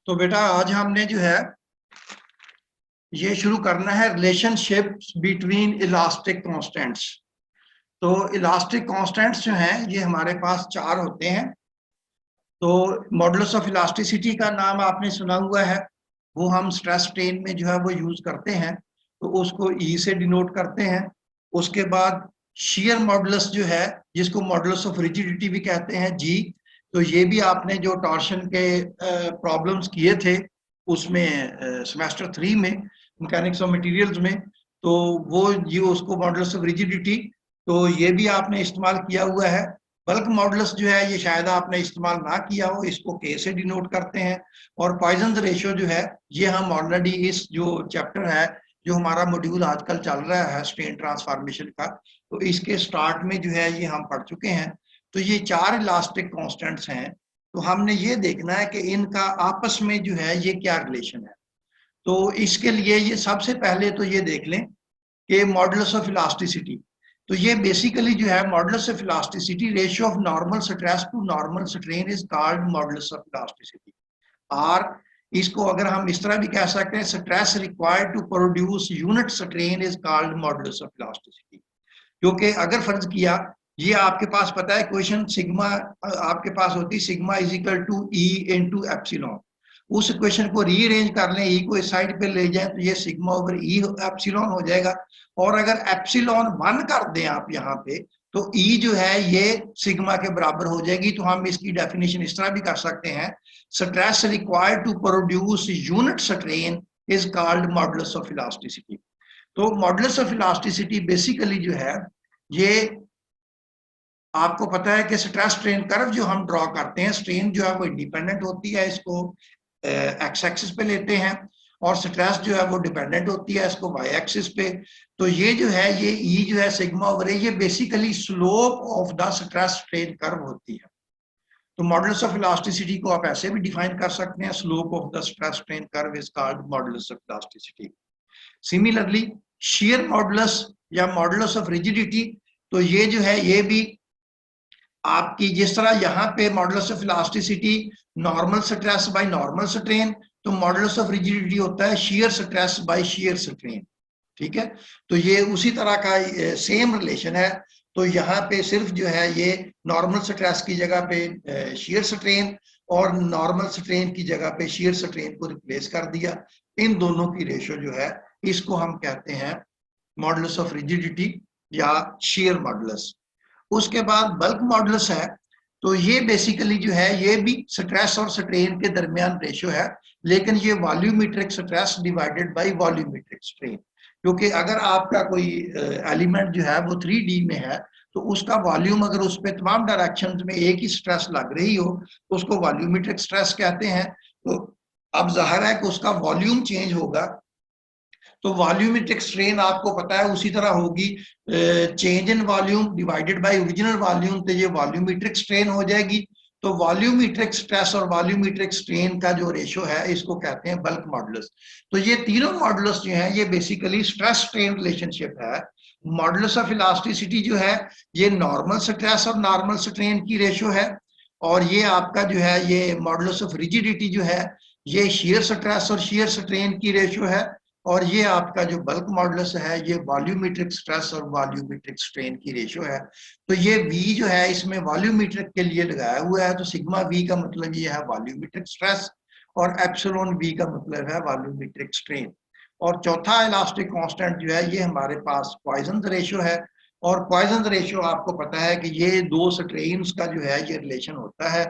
तो बेटा आज हमने जो है ये शुरू करना है रिलेशनशिप्स बिटवीन इलास्टिक कांस्टेंट्स। तो इलास्टिक कांस्टेंट्स जो हैं ये हमारे पास चार होते हैं। तो मॉडुलस ऑफ इलास्टिसिटी का नाम आपने सुना हुआ है, वो हम स्ट्रेस स्ट्रेन में जो है वो यूज करते हैं, तो उसको ई से डिनोट करते हैं। उसके बाद शियर मॉडुलस जो है जिसको मॉडुलस ऑफ रिजिडिटी भी कहते हैं जी। तो ये भी आपने जो टॉर्शन के प्रॉब्लम्स किए थे उसमें सेमेस्टर 3 में मैकेनिक्स ऑफ मटेरियल्स में, तो वो ये उसको मॉडुलस ऑफ रिजिडिटी, तो ये भी आपने इस्तेमाल किया हुआ है। बल्क मॉडुलस जो है ये शायद आपने इस्तेमाल ना किया हो, इसको के से डिनोट करते हैं। और पॉइजन रेशियो जो है ये हम ऑलरेडी इस जो चैप्टर है, जो हमारा मॉड्यूल आजकल चल रहा है स्ट्रेन ट्रांसफॉर्मेशन का, तो इसके स्टार्ट में जो है ये हम पढ़ चुके हैं। तो ये चार इलास्टिक कांस्टेंट्स हैं, तो हमने ये देखना है कि इनका आपस में जो है ये क्या रिलेशन है। तो इसके लिए ये सबसे पहले तो ये देख लें कि मॉडुलस ऑफ इलास्टिसिटी, तो ये बेसिकली जो है modulus of elasticity ratio of normal stress to normal strain is called modulus of elasticity. और इसको अगर हम इस तरह भी कह सकते हैं, stress required to produce unit strain is called modulus of elasticity. क्योंकि अगर फर्ज किया ये आपके पास पता है क्वेश्चन सिग्मा आपके पास होती sigma is equal to E into epsilon, उस इक्वेशन को रीअरेंज कर लें, ई को इस साइड पे ले जाएं तो ये सिग्मा ओवर ई एप्सिलॉन हो जाएगा। और अगर एप्सिलॉन 1 कर दें आप यहाँ पे, तो ई जो है ये सिग्मा के बराबर हो जाएगी। तो हम इसकी डेफिनेशन इस तरह भी कर सकते हैं, stress required to produce unit strain is called modulus of elasticity. तो मॉडुलस ऑफ इलास्टिसिटी बेसिकली जो है ये आपको पता है कि स्ट्रेस स्ट्रेन कर्व जो हम ड्रॉ करते हैं, स्ट्रेन जो है वो इंडिपेंडेंट होती है, इसको एक्स एक्सिस पे लेते हैं, और स्ट्रेस जो है वो डिपेंडेंट होती है, इसको वाई एक्सिस पे। तो ये जो है ये ई जो है सिग्मा ओवर ए, ये basically slope of the stress strain curve होती है। तो मॉडुलस ऑफ इलास्टिसिटी को आप ऐसे भी डिफाइन कर सकते हैं, slope of the stress strain curve is called modulus of elasticity. Similarly shear modulus या मॉडुलस ऑफ रिजिडिटी, तो ये जो है ये भी आपकी जिस तरह यहाँ पे modulus of elasticity normal stress by normal strain, तो मॉडुलस ऑफ रिजिडिटी होता है shear stress by shear strain. ठीक है, तो ये उसी तरह का सेम रिलेशन है। तो यहाँ पे सिर्फ जो है ये नॉर्मल स्ट्रेस की जगह पे शियर स्ट्रेन और नॉर्मल स्ट्रेन की जगह पे शियर स्ट्रेन को रिप्लेस कर दिया। इन दोनों की रेशो जो है इसको हम कहते हैं मॉडुलस ऑफ रिजिडिटी या शियर मॉडुलस। उसके बाद बल्क मॉडुलस है, तो ये बेसिकली जो है ये भी स्ट्रेस और स्ट्रेन के दरमियान रेशियो है, लेकिन ये volumetric stress divided by volumetric strain. क्योंकि अगर आपका कोई एलिमेंट जो है वो 3D में है, तो उसका वॉल्यूम अगर उस पर तमाम डायरेक्शंस में एक ही स्ट्रेस लग रही हो तो उसको वॉल्यूमेट्रिक स्ट्रेस कहते हैं। तो अब जाहिर है कि उसका वॉल्यूम चेंज होगा, तो वॉल्यूमेट्रिक स्ट्रेन आपको पता है उसी तरह होगी, change in volume divided by original volume, तो ये वॉल्यूमेट्रिक स्ट्रेन हो जाएगी। तो वॉल्यूमेट्रिक स्ट्रेस और वॉल्यूमेट्रिक स्ट्रेन का जो रेशियो है इसको कहते हैं बल्क मॉडुलस। तो ये तीनों मॉडुलस जो है ये बेसिकली स्ट्रेस स्ट्रेन रिलेशनशिप है। मॉडुलस ऑफ इलास्टिसिटी जो है ये नॉर्मल स्ट्रेस और नॉर्मल स्ट्रेन की रेशियो है, और ये आपका जो है ये मॉडुलस ऑफ रिजिडिटी जो है ये शियर स्ट्रेस और शियर स्ट्रेन की रेशियो है, और ये आपका जो बल्क मॉडुलस है ये वॉल्यूमेट्रिक स्ट्रेस और वॉल्यूमेट्रिक स्ट्रेन की रेशियो है। तो ये V जो है इसमें वॉल्यूमेट्रिक के लिए लगाया हुआ है, तो सिग्मा V का मतलब ये है वॉल्यूमेट्रिक स्ट्रेस और एप्सिलॉन V का मतलब है वॉल्यूमेट्रिक स्ट्रेन। और चौथा इलास्टिक कांस्टेंट जो है ये हमारे पास पॉइसन रेशियो है, और पॉइसन रेशियो आपको पता है कि ये दो स्ट्रेन्स का जो है ये रिलेशन होता है।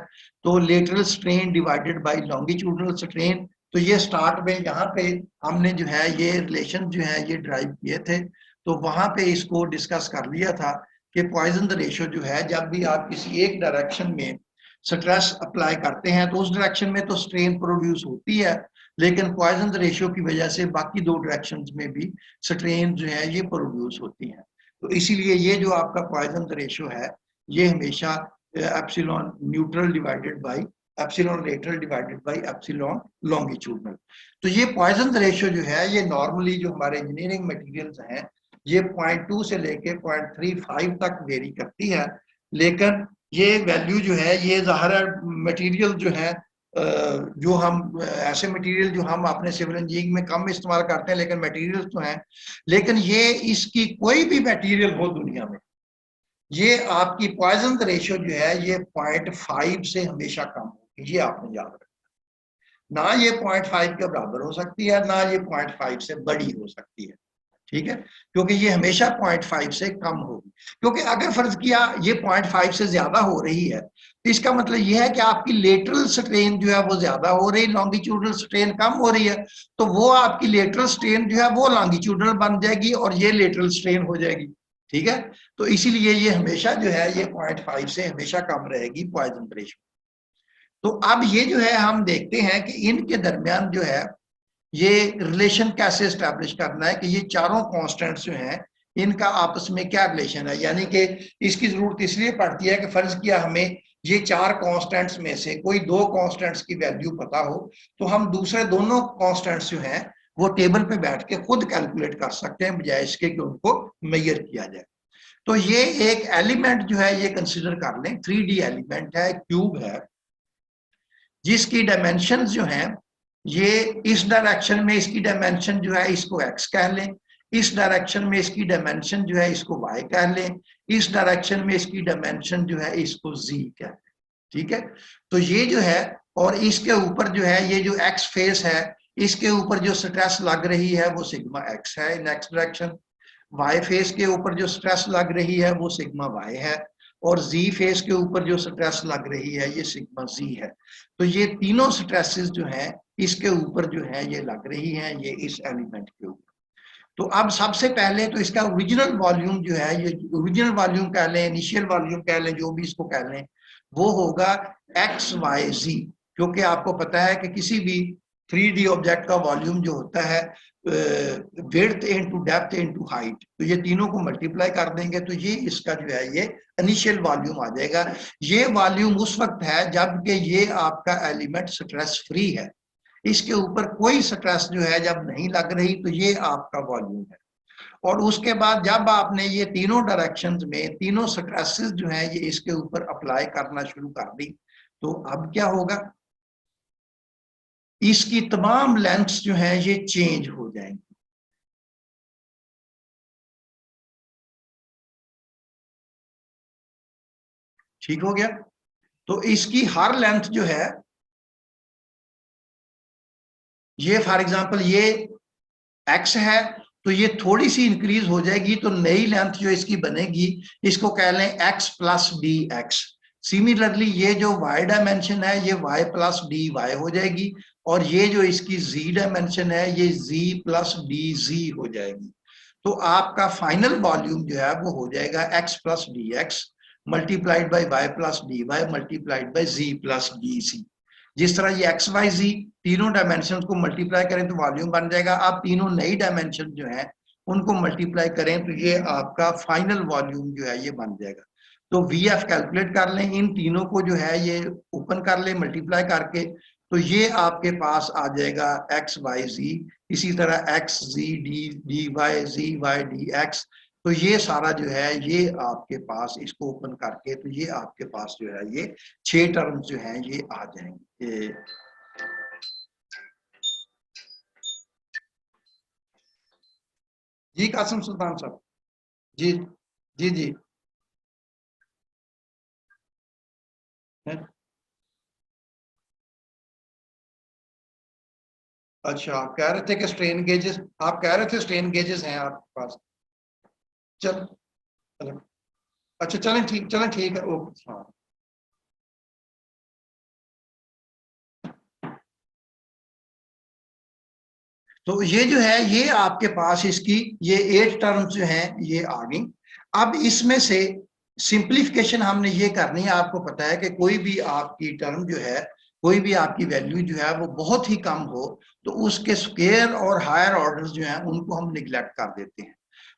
तो lateral strain divided by longitudinal strain, तो ये स्टार्ट में यहाँ पे हमने जो है ये रिलेशन जो है ये ड्राइव किए थे, तो वहां पे इसको डिस्कस कर लिया था कि पॉइसन रेशियो जो है जब भी आप किसी एक डायरेक्शन में स्ट्रेस अप्लाई करते हैं तो उस डायरेक्शन में तो स्ट्रेन प्रोड्यूस होती है, लेकिन पॉइसन रेशियो की वजह से बाकी दो डायरेक्शंस में भी स्ट्रेन जो है ये प्रोड्यूस होती है। तो इसीलिए ये जो आपका पॉइसन रेशियो है ये हमेशा epsilon neutral divided by epsilon lateral divided by epsilon longitudinal. तो ये पॉइसन रेशियो जो है ये नॉर्मली जो हमारे इंजीनियरिंग मटेरियल्स हैं ये 0.2 से लेके 0.35 तक वेरी करती है, लेकिन ये वैल्यू जो है ये ज़ाहिर मटेरियल जो है जो हम ऐसे मटेरियल जो हम अपने सिविल इंजीनियरिंग में कम इस्तेमाल करते हैं, लेकिन मटेरियल तो हैं, लेकिन ये इसकी कोई भी मटेरियल हो दुनिया में, ये आपकी पॉइजन रेशियो जो है ये 0.5 से हमेशा कम होगी, ये आपने याद रखना। ना ये 0.5 के बराबर हो सकती है, ना ये 0.5 से बड़ी हो सकती है, ठीक है, क्योंकि ये हमेशा 0.5 से कम होगी। क्योंकि अगर फर्ज किया ये 0.5 से ज्यादा हो रही है, तो इसका मतलब ये है कि आपकी लेटरल स्ट्रेन जो है वो ज्यादा हो रही, लॉन्गिट्यूडल स्ट्रेन कम हो रही है, तो वो आपकी लेटरल स्ट्रेन जो है वो लॉन्गिट्यूडल बन जाएगी और ये लेटरल स्ट्रेन हो जाएगी, ठीक है। तो इसीलिए ये हमेशा जो है ये 0.5 से हमेशा कम रहेगी पॉइजन रेशियो। तो अब ये जो है हम देखते हैं कि इनके दरमियान जो है ये रिलेशन कैसे स्टैब्लिश करना है कि ये चारों कांस्टेंट्स जो हैं इनका आपस में क्या रिलेशन है। यानी कि इसकी जरूरत इसलिए पड़ती है कि फर्ज किया हमें ये चार कांस्टेंट्स में से कोई दो कांस्टेंट्स की वैल्यू पता हो, तो हम दूसरे दोनों कांस्टेंट्स जो हैं वो टेबल पे बैठ के खुद कैलकुलेट कर सकते हैं, बजाय इसके कि उनको मेजर किया जाए। तो ये एक एलिमेंट जो है ये कंसिडर कर लें, 3D एलिमेंट है, क्यूब है, जिसकी डायमेंशन जो हैं ये इस डायरेक्शन में इसकी डायमेंशन जो है इसको x कह लें, इस डायरेक्शन में इसकी डायमेंशन जो है इसको y कह लें, इस डायरेक्शन में इसकी डायमेंशन जो है इसको z कह लें, ठीक है। तो ये जो है, और इसके ऊपर जो है ये जो x फेस है, इसके ऊपर जो स्ट्रेस लग रही है वो सिग्मा x है इन x डायरेक्शन, y फेस के ऊपर जो स्ट्रेस लग रही है वो सिग्मा y है, और z फेस के ऊपर जो स्ट्रेस लग रही है ये सिग्मा z है। तो ये तीनों स्ट्रेसेस जो हैं इसके ऊपर जो है ये लग रही हैं, ये इस एलिमेंट के ऊपर। तो अब सबसे पहले तो इसका ओरिजिनल वॉल्यूम जो है, ये ओरिजिनल वॉल्यूम कह लें, इनिशियल वॉल्यूम कह लें, जो भी इसको कह लें, वो होगा एक्स वाई जी। क्योंकि आपको पता है कि किसी भी 3D ऑब्जेक्ट का वॉल्यूम जो होता है width into depth into height, तो ये तीनों को मल्टीप्लाई कर देंगे तो ये इसका जो है ये इनिशियल वॉल्यूम आ जाएगा। ये वॉल्यूम उस वक्त है जबकि ये आपका एलिमेंट स्ट्रेस फ्री है, इसके ऊपर कोई स्ट्रेस जो है जब नहीं लग रही, तो ये आपका वॉल्यूम है। और उसके बाद जब आपने ये तीनों डायरेक्शंस में तीनों स्ट्रेसेस जो है ये इसके ऊपर अप्लाई करना शुरू कर दी, तो अब क्या होगा, इसकी तमाम लेंथ्स जो है ये चेंज हो जाएंगी। ठीक हो गया। तो इसकी हर लेंथ जो है, ये फॉर एग्जांपल ये x है, तो ये थोड़ी सी इंक्रीज हो जाएगी, तो नई लेंथ जो इसकी बनेगी इसको कह लें x plus D x. Similarly ये जो y डायमेंशन है ये y प्लस डी वाई हो जाएगी, और ये जो इसकी z डायमेंशन है ये z प्लस डी जी हो जाएगी। तो आपका फाइनल वॉल्यूम जो है वो हो जाएगा x plus D X multiplied by Y plus D Y multiplied by z plus D C. जिस तरह ये एक्स वाई जी तीनों डायमेंशन को मल्टीप्लाई करें तो वॉल्यूम बन जाएगा, आप तीनों नई डायमेंशन जो है उनको मल्टीप्लाई करें तो ये आपका फाइनल वॉल्यूम जो है ये बन जाएगा। तो वी एफ कैलकुलेट कर लें, इन तीनों को जो है ये ओपन कर लें मल्टीप्लाई करके, तो ये आपके पास आ जाएगा एक्स वाई जी, इसी तरह X Z D D Y Z Y D X. तो ये सारा जो है ये आपके पास, इसको ओपन करके तो ये आपके पास जो है ये 6 टर्म्स जो है ये आ जाएंगे। जी कासिम सुल्तान साहब। जी जी जी। अच्छा, आप कह रहे थे कि स्ट्रेन गेजेस, आप कह रहे थे स्ट्रेन गेजेस हैं आपके पास। चल चलो, अच्छा चलें ठीक है, ओके हाँ। तो ये जो है ये आपके पास इसकी ये 8 टर्म्स जो हैं ये आ गई। अब इसमें से सिंप्लीफिकेशन हमने ये करनी है, आपको पता है कि कोई भी आपकी टर्म जो है, कोई भी आपकी वैल्यू जो है वो बहुत ही कम हो तो उसके स्क्वायर और हायर ऑर्डर्स जो हैं उनको हम निगलेक्ट कर देते हैं।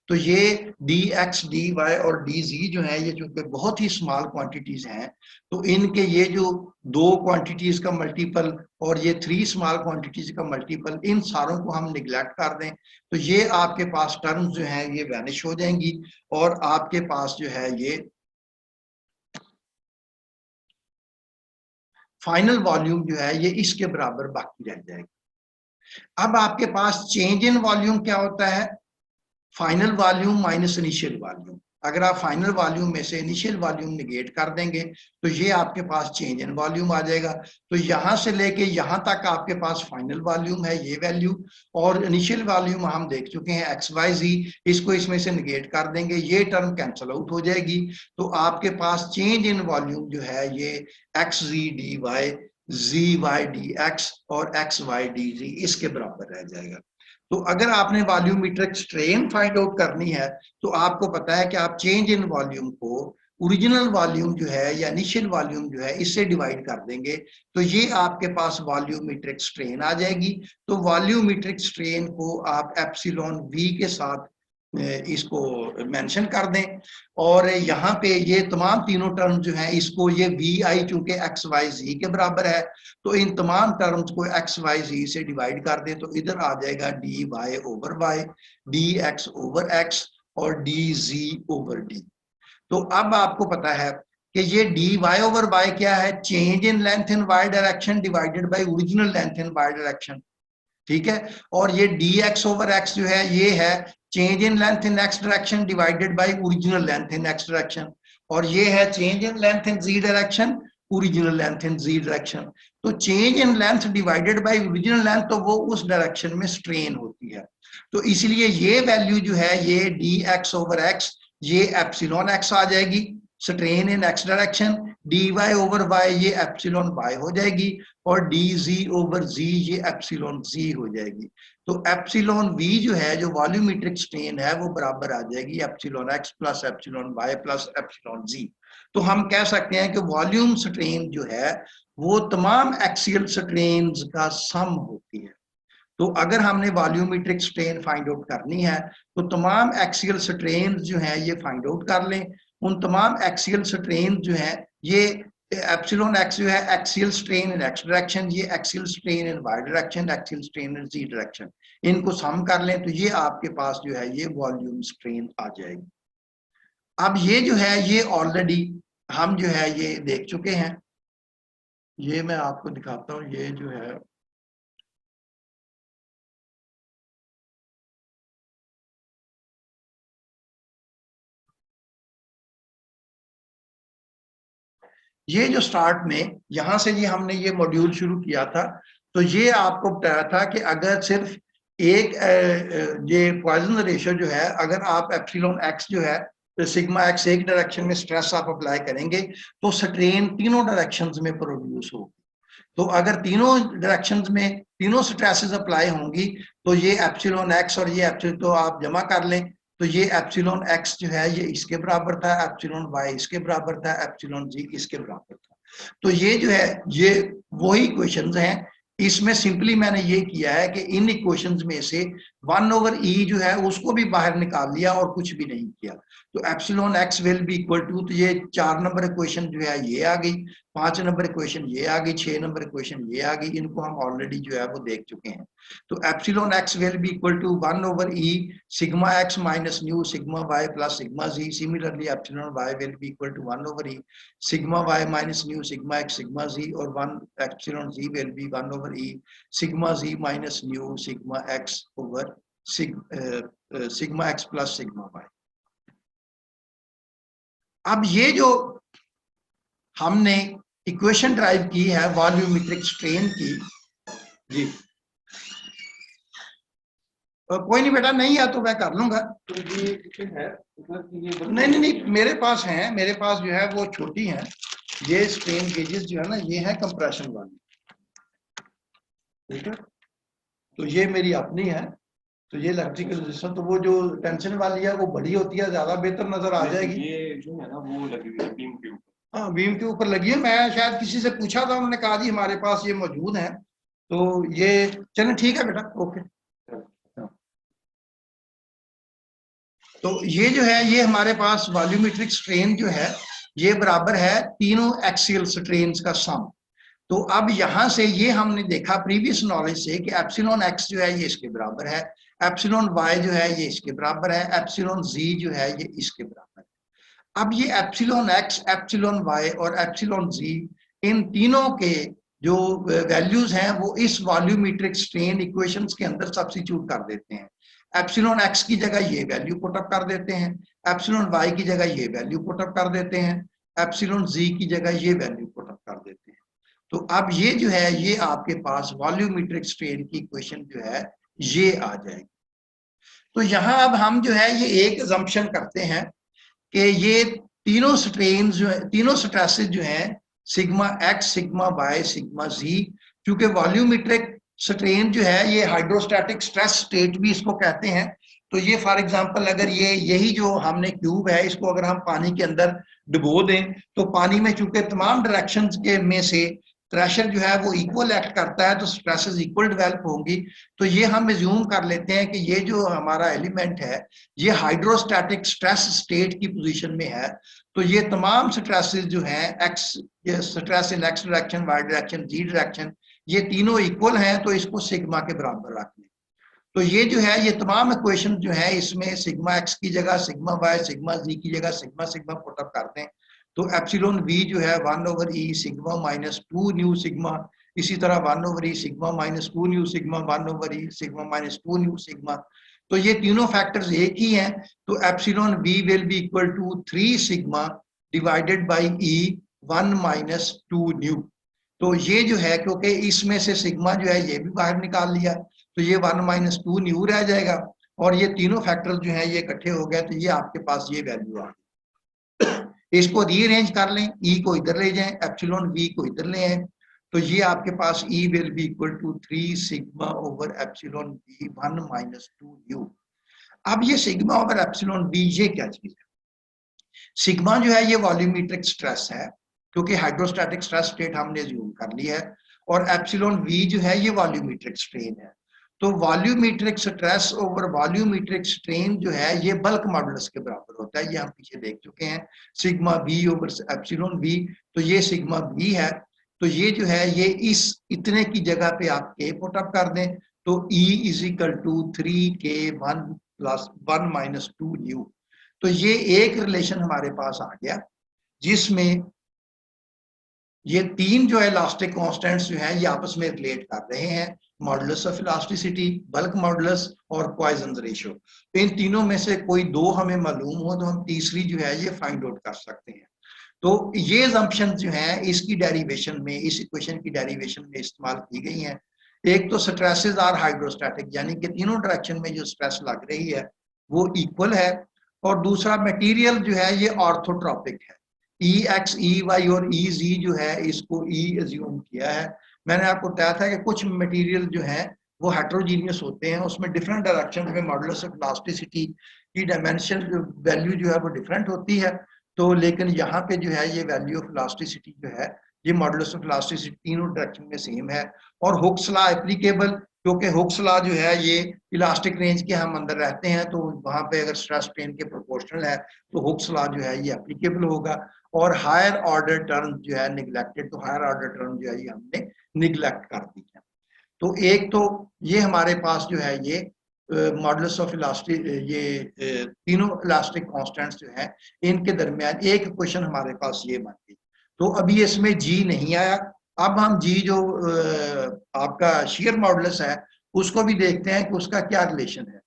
तो ये डी एक्स डी वाई और डी जी जो है ये चूंकि बहुत ही स्मॉल क्वांटिटीज हैं, तो इनके ये जो दो क्वांटिटीज का मल्टीपल और ये 3 स्मॉल क्वांटिटीज का मल्टीपल, इन सारों को हम निगलेक्ट कर दें तो ये आपके पास टर्म्स जो हैं ये वैनिश हो जाएंगी, और आपके पास जो है ये फाइनल वॉल्यूम जो है ये इसके बराबर बाकी रह जाएगा। अब आपके पास चेंज इन वॉल्यूम क्या होता है? Final volume minus initial volume. अगर आप फाइनल वॉल्यूम में से इनिशियल वॉल्यूम निगेट कर देंगे तो ये आपके पास चेंज इन वॉल्यूम आ जाएगा। तो यहां से लेके यहां तक आपके पास फाइनल वॉल्यूम है ये वैल्यू, और इनिशियल वॉल्यूम हम देख चुके हैं एक्स वाई जी। इसको इसमें से निगेट कर देंगे, ये टर्म कैंसिल आउट हो जाएगी। तो आपके पास चेंज इन वॉल्यूम जो है ये x Z D Y, Z Y D x और एक्स वाई डी जी इसके बराबर रह जाएगा। तो अगर आपने वॉल्यूमेट्रिक स्ट्रेन फाइंड आउट करनी है तो आपको पता है कि आप चेंज इन वॉल्यूम को ओरिजिनल वॉल्यूम जो है या इनिशियल वॉल्यूम जो है इससे डिवाइड कर देंगे तो ये आपके पास वॉल्यूमेट्रिक स्ट्रेन आ जाएगी। तो वॉल्यूमेट्रिक स्ट्रेन को आप एप्सिलॉन वी के साथ इसको मेंशन कर दें, और यहाँ पे ये तमाम तीनों टर्म जो हैं इसको ये वी आई चूंकि एक्स वाई जी के बराबर है तो इन तमाम टर्म्स को एक्स वाई जी से डिवाइड कर दें तो इधर आ जाएगा D Y over Y, D X over X और डी जी ओवर डी। तो अब आपको पता है कि ये डी वाई ओवर वाई क्या है? Change in length in Y direction divided by original length in Y direction, ठीक है। और ये डी एक्स ओवर एक्स जो है ये है change in length in X direction divided by original length in X direction, और ये है change in length in Z direction original length in Z direction. तो change in length divided by original length तो वो उस direction में strain होती है। तो इसलिए ये वैल्यू जो है ये डी एक्स ओवर एक्स ये एप्सिलॉन एक्स आ जाएगी strain in X direction, D Y over Y ये एप्सिलॉन वाई हो जाएगी, और डी जी ओवर जी ये एप्सिलॉन जी हो जाएगी। तो एप्सिलॉन वी जो है जो वॉल्यूमेट्रिक स्ट्रेन है वो बराबर आ जाएगी epsilon X plus epsilon Y plus epsilon Z. तो हम कह सकते हैं कि वॉल्यूम स्ट्रेन जो है वो तमाम एक्सियल स्ट्रेन्स का सम होती है। तो अगर हमने वॉल्यूमेट्रिक स्ट्रेन फाइंड आउट करनी है तो तमाम एक्सियल स्ट्रेन जो हैं ये फाइंड आउट कर लें। उन तमाम एक्सियल स्ट्रेन जो हैं ये एप्सिलॉन एक्स जो है axial strain in X direction, ये axial strain in Y direction, axial strain in Z direction, इनको सम कर लें तो ये आपके पास जो है ये वॉल्यूम स्ट्रेन आ जाएगी। अब ये जो है ये ऑलरेडी हम जो है ये देख चुके हैं, ये मैं आपको दिखाता हूँ। ये जो है ये जो स्टार्ट में यहां से ये हमने ये मॉड्यूल शुरू किया था तो ये आपको बताया था कि अगर सिर्फ एक ये पॉइजन रेशियो जो है अगर आप एप्सिलॉन एक्स जो है तो सिग्मा एक्स एक डायरेक्शन में स्ट्रेस आप अप्लाई करेंगे तो स्ट्रेन तीनों डायरेक्शंस में प्रोड्यूस होगी। तो अगर तीनों डायरेक्शंस में तीनों स्ट्रेसेस अप्लाई होंगी तो ये एप्सिलॉन एक्स और ये एप्सिलॉन तो आप जमा कर लें तो ये एप्सिलॉन एक्स जो है ये इसके बराबर था, एप्सिलॉन वाई इसके बराबर था, एप्सिलॉन जी इसके बराबर था। तो ये जो है ये वही इक्वेशंस हैं। इसमें सिंपली मैंने ये किया है कि इन इक्वेशंस में से 1/e जो है उसको भी बाहर निकाल लिया और कुछ भी नहीं किया। तो epsilon X will be equal to, तो ये 4 नंबर इक्वेशन जो है ये आ गई, 5 नंबर इक्वेशन ये आ गई, 6 नंबर इक्वेशन ये आ गई। इनको हम ऑलरेडी जो है वो देख चुके हैं। तो epsilon X will be equal to 1/e sigma X minus nu sigma Y plus sigma Z. Similarly epsilon Y will be equal to 1/e sigma Y minus nu sigma X sigma Z, और 1 epsilon Z will be 1/e sigma Z minus nu sigma X over sigma X plus sigma Y. अब ये जो हमने equation drive की है volumetric strain की, जी कोई नहीं बेटा, नहीं है तो मैं कर लूंगा। तो ये है नहीं मेरे पास है, मेरे पास जो है वो छोटी है। ये स्ट्रेन गेजेस जो है ना ये है कंप्रेशन वाली, ठीक है। तो ये मेरी अपनी है। तो ये इलेक्ट्रिकल रेजिस्टेंस तो वो जो टेंशन वाली है वो बड़ी होती है, ज्यादा बेहतर नजर आ जाएगी। ये जो है ना वो लगी हुई है बीम के ऊपर, हाँ बीम के ऊपर लगी है। मैं शायद किसी से पूछा था, उन्होंने कहा जी हमारे पास ये मौजूद है। तो ये चलें ठीक है बेटा, ओके। तो ये जो है ये हमारे पास वॉल्यूमेट्रिक स्ट्रेन जो है ये बराबर है तीनों एक्सियल स्ट्रेन्स का सम। तो अब यहां से ये हमने देखा प्रीवियस नॉलेज से कि एप्सिलॉन एक्स जो है ये इसके बराबर है, एप्सिलॉन वाई जो है ये इसके बराबर है, एप्सिलॉन जी जो है ये इसके बराबर है। अब ये एप्सिलॉन एक्स, एप्सिलॉन वाई और एप्सिलॉन जी इन तीनों के जो वैल्यूज हैं वो इस वॉल्यूमेट्रिक स्ट्रेन इक्वेशंस के अंदर सब्स्टिट्यूट कर देते हैं। एप्सिलॉन एक्स की जगह ये वैल्यू पुटअप कर देते हैं, एप्सिलॉन वाई की जगह ये वैल्यू पुटअप कर देते हैं, एप्सिलॉन जी की जगह ये वैल्यू पुटअप कर देते हैं। तो अब ये जो है ये आपके पास वॉल्यूमेट्रिक स्ट्रेन की इक्वेशन जो है ये आ जाएगी। तो यहाँ अब हम जो है ये एक अजम्पशन करते हैं कि ये तीनों स्ट्रेन जो है, तीनों स्ट्रेसेस जो हैं sigma X, sigma Y, sigma Z, क्योंकि वॉल्यूमेट्रिक स्ट्रेन जो है ये हाइड्रोस्टैटिक स्ट्रेस स्टेट भी इसको कहते हैं। तो ये फॉर एग्जांपल अगर ये यही जो हमने क्यूब है इसको अगर हम पानी के अंदर डुबो दें तो पानी में चूंकि तमाम डायरेक्शंस के में से प्रेशर जो है वो इक्वल एक्ट करता है तो स्ट्रेसेस इक्वल डेवलप होंगी। तो ये हम एज्यूम कर लेते हैं कि ये जो हमारा एलिमेंट है ये हाइड्रोस्टैटिक स्ट्रेस स्टेट की पोजीशन में है। तो ये तमाम स्ट्रेसेस जो हैं X, stress in X direction, Y direction, Z direction, ये तीनों इक्वल हैं तो इसको सिग्मा के बराबर रख लें। तो ये जो है ये तमाम इक्वेशन जो है इसमें सिग्मा एक्स की जगह सिग्मा वाई, सिग्मा जी की जगह सिग्मा सिग्मा पुटअप कर दें तो एप्सिलॉन वी जो है 1/e sigma minus 2 nu sigma, इसी तरह 1/e sigma minus 2 nu sigma, 1/e sigma minus 2 nu sigma. तो ये तीनों फैक्टर्स एक ही हैं तो epsilon V will be equal to 3 sigma divided by e 1 minus 2 nu. तो ये जो है क्योंकि इसमें से सिग्मा जो है ये भी बाहर निकाल लिया तो ये 1 माइनस 2 न्यू रह जाएगा और ये तीनों फैक्टर्स जो है ये इकट्ठे हो गए तो ये आपके पास ये वैल्यू आ गई। इसको रीअरेंज कर लें, ई को इधर ले जाएं, एप्सिलॉन वी को इधर ले आए तो ये आपके पास E will be equal to 3 sigma over epsilon V 1 minus 2 nu. अब ये सिग्मा ओवर एप्सिलॉन वी ये क्या चीज है? सिग्मा जो है ये वॉल्यूमेट्रिक स्ट्रेस है क्योंकि हाइड्रोस्टैटिक स्ट्रेस स्टेट हमने अज्यूम कर ली है और एप्सिलॉन वी जो है ये वॉल्यूमेट्रिक स्ट्रेन है। तो volumetric stress over volumetric strain जो है ये बल्क मॉडुलस के बराबर होता है, ये हम पीछे देख चुके हैं, sigma V over epsilon V. तो ये सिग्मा वी है तो ये जो है ये इस इतने की जगह पे आप के पुटअप कर दें तो E is equal to 3K1 plus 1 minus 2 nu. तो ये एक रिलेशन हमारे पास आ गया जिसमें ये तीन जो है इलास्टिक कांस्टेंट्स जो है ये आपस में रिलेट कर रहे हैं, modulus of elasticity, bulk modulus और पॉइजन रेशियो। तो इन तीनों में से कोई दो हमें मालूम हो तो हम तीसरी जो है ये फाइंड आउट कर सकते हैं। तो ये असम्पशन जो है इसकी डेरिवेशन में, इस इक्वेशन की डेरिवेशन में इस्तेमाल की गई हैं। एक तो स्ट्रेसेस आर हाइड्रोस्टैटिक यानी कि तीनों डायरेक्शन में जो स्ट्रेस लग रही है वो इक्वल है और दूसरा मटेरियल जो है ये ऑर्थोट्रॉपिक है। ई एक्स, ई वाई और ई जी जो है इसको ई एज्यूम किया है। मैंने आपको बताया था कि कुछ मटेरियल जो है वो हेट्रोजीनियस होते हैं, उसमें डिफरेंट डायरेक्शन में मॉडुलस ऑफ इलास्टिसिटी की डायमेंशन वैल्यू जो है वो डिफरेंट होती है। तो लेकिन यहाँ पे जो है ये वैल्यू ऑफ इलास्टिसिटी जो है ये मॉडुलस ऑफ इलास्टिसिटी तीनों डायरेक्शन में सेम है और हुक्स लॉ एप्लीकेबल, क्योंकि हुक्स लॉ जो है ये इलास्टिक रेंज के हम अंदर रहते हैं तो वहां पे अगर स्ट्रेस स्ट्रेन के प्रोपोर्शनल है तो हुक्स लॉ जो है ये एप्लीकेबल होगा। और हायर ऑर्डर टर्म जो है निगलेक्टेड, तो हायर ऑर्डर टर्म जो है ये हमने निगलेक्ट कर दी है। तो एक तो ये हमारे पास जो है ये मॉडुलस ऑफ इलास्टिक, ये तीनों इलास्टिक कांस्टेंट्स जो है इनके दरमियान एक इक्वेशन हमारे पास ये बन गई। तो अभी इसमें जी नहीं आया, अब हम जी जो आपका शेयर मॉडुलस है उसको भी देखते हैं कि उसका क्या रिलेशन है।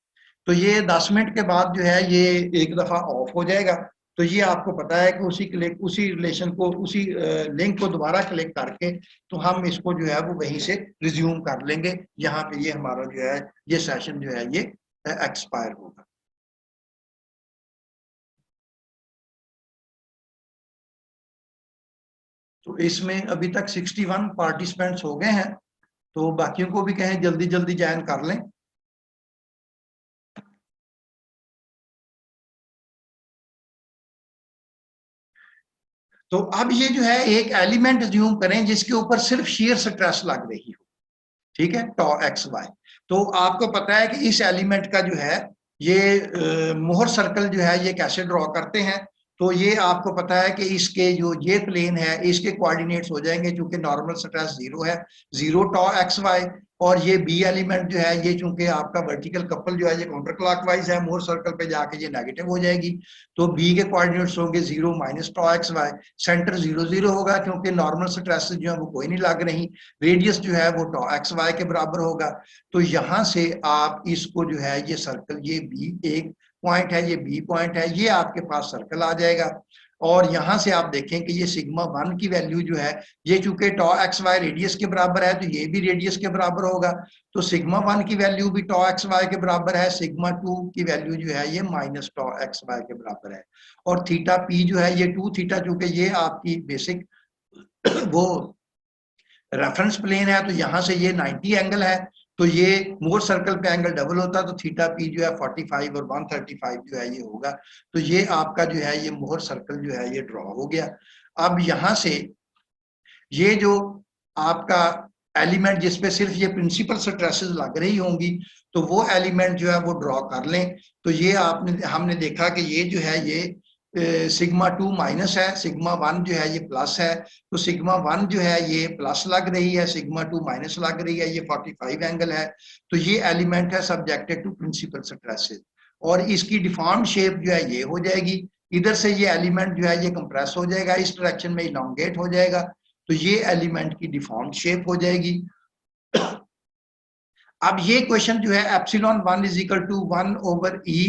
तो ये 10 मिनट के बाद जो है ये एक दफा ऑफ हो जाएगा। तो ये आपको पता है कि उसी रिलेशन को, उसी लिंक को दोबारा क्लिक करके तो हम इसको जो है वो वहीं से रिज्यूम कर लेंगे। यहाँ पे ये हमारा जो है ये सेशन जो है ये एक्सपायर होगा। तो इसमें अभी तक 61 पार्टिसिपेंट्स हो गए हैं तो बाकियों को भी कहें जल्दी जल्दी ज्वाइन कर लें। तो अब ये जो है एक एलिमेंट अज्यूम करें जिसके ऊपर सिर्फ shear स्ट्रेस लग रही हो, ठीक है, टॉ एक्स वाई। तो आपको पता है कि इस एलिमेंट का जो है ये मोहर सर्कल जो है ये कैसे ड्रॉ करते हैं। तो ये आपको पता है कि इसके जो ये प्लेन है इसके कोऑर्डिनेट्स हो जाएंगे, क्योंकि नॉर्मल स्ट्रेस 0 है, 0 टॉ एक्स वाई और ये बी एलिमेंट जो है ये चूंकि आपका वर्टिकल कपल जो है ये काउंटर क्लॉकवाइज है, मोर सर्कल पे जाके ये नेगेटिव हो जाएगी। तो बी के कोऑर्डिनेट्स होंगे 0 माइनस टॉ एक्स वाई, सेंटर 0 0 होगा क्योंकि नॉर्मल स्ट्रेसेस जो है वो कोई नहीं लग रही, रेडियस जो है वो टॉ एक्स वाई के बराबर होगा। तो यहाँ से आप इसको जो है ये सर्कल, ये बी एक पॉइंट है, ये बी पॉइंट है, ये आपके पास सर्कल आ जाएगा। और यहां से आप देखें कि ये सिग्मा 1 की वैल्यू जो है ये चूंकि टॉ एक्स वाई रेडियस के बराबर है तो ये भी रेडियस के बराबर होगा। तो सिग्मा 1 की वैल्यू भी टॉ एक्स वाई के बराबर है, सिग्मा 2 की वैल्यू जो है ये माइनस टॉ एक्स वाई के बराबर है। और थीटा पी जो है ये 2 थीटा, चूंकि ये आपकी बेसिक वो रेफरेंस प्लेन है तो यहां से ये 90 एंगल है, तो ये मोर सर्कल पे एंगल डबल होता तो थीटा पी जो है 45 और 135 जो है ये होगा। तो ये आपका जो है ये मोर सर्कल जो है ये ड्रॉ हो गया। अब यहां से ये जो आपका एलिमेंट जिसपे सिर्फ ये प्रिंसिपल स्ट्रेसेस लग रही होंगी तो वो एलिमेंट जो है वो ड्रॉ कर लें। तो ये हमने देखा कि ये जो है ये सिग्मा 2 माइनस है, सिग्मा 1 जो है ये प्लस है। तो सिग्मा 1 जो है ये प्लस लग रही है, सिग्मा 2 माइनस लग रही है, ये 45 एंगल है। तो ये एलिमेंट है सब्जेक्टेड टू प्रिंसिपल स्ट्रेसेस और इसकी डिफॉर्म्ड शेप जो है ये हो जाएगी। इधर से ये एलिमेंट जो है ये कंप्रेस हो जाएगा, इस डायरेक्शन में इलोंगेट हो जाएगा, तो ये एलिमेंट की डिफॉर्म्ड शेप हो जाएगी। अब ये क्वेश्चन जो है epsilon 1 is equal to 1 over E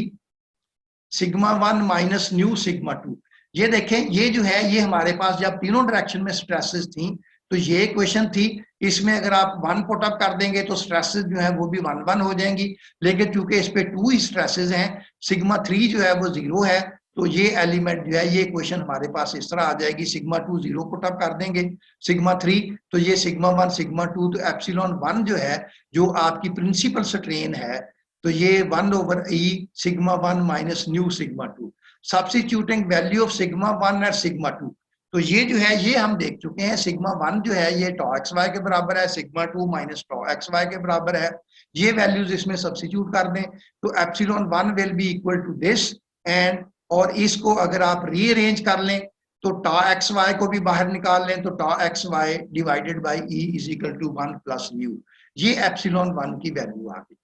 sigma 1 minus nu sigma 2। ये देखें, ये जो है ये हमारे पास जब तीनों डायरेक्शन में स्ट्रेसेस थी तो ये क्वेश्चन थी, इसमें अगर आप 1 पुट अप कर देंगे तो स्ट्रेसेस जो है वो भी 1 1 हो जाएंगी, लेकिन चूंकि इस पे 2 ही स्ट्रेसेस हैं, सिग्मा 3 जो है वो 0 है, तो ये एलिमेंट जो है ये क्वेश्चन हमारे पास इस तरह आ जाएगी, सिग्मा 2 0 पुट अप कर देंगे, सिग्मा 3 तो ये सिग्मा 1 सिग्मा 2, तो एप्सिलॉन 1 जो है जो आपकी प्रिंसिपल स्ट्रेन है तो ये 1 over E sigma 1 minus nu sigma 2, substituting value of sigma 1 और सिग्मा 2। तो ये जो है ये हम देख चुके हैं, सिग्मा 1 जो है ये टॉ एक्स वाई के बराबर है, सिग्मा 2 माइनस टॉ एक्स वाई के बराबर है। ये वैल्यूज इसमें सब्स्टिट्यूट कर दें तो epsilon 1 will be equal to this and, और इसको अगर आप रीअरेंज कर लें तो टॉ एक्स वाई को भी बाहर निकाल लें तो tau X Y divided by E is equal to 1 plus nu, ये एप्सिलॉन 1 की वैल्यू आ गई।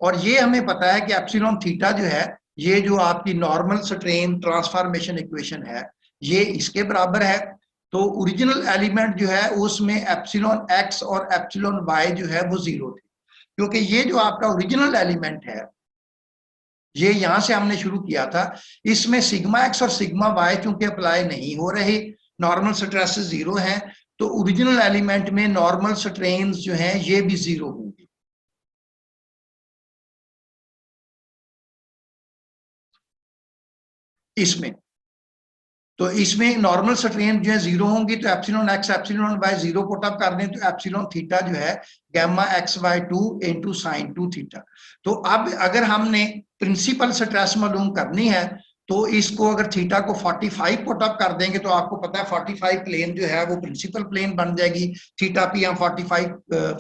और ये हमें पता है कि एप्सिलॉन थीटा जो है ये जो आपकी नॉर्मल स्ट्रेन ट्रांसफॉर्मेशन इक्वेशन है ये इसके बराबर है। तो ओरिजिनल एलिमेंट जो है उसमें एप्सिलॉन एक्स और एप्सिलॉन वाई जो है वो 0 थे, क्योंकि ये जो आपका ओरिजिनल एलिमेंट है ये यहां से हमने शुरू किया था, इसमें सिग्मा एक्स और सिग्मा वाई चूंकि अप्लाई नहीं हो रहे, नॉर्मल स्ट्रेसेस 0 हैं, तो ओरिजिनल एलिमेंट में नॉर्मल स्ट्रेन्स जो हैं ये भी 0 होंगे। इसमें तो इसमें नॉर्मल स्ट्रेन जो है 0 होंगी, तो epsilon X epsilon Y 0 put up कर दें तो एप्सिलॉन थीटा जो है gamma X Y 2 into sine 2 theta. तो अब अगर हमने प्रिंसिपल स्ट्रेस मालूम करनी है तो इसको अगर थीटा को 45 पुट अप कर देंगे तो आपको पता है 45 प्लेन जो है वो प्रिंसिपल प्लेन बन जाएगी। थीटा पी हम 45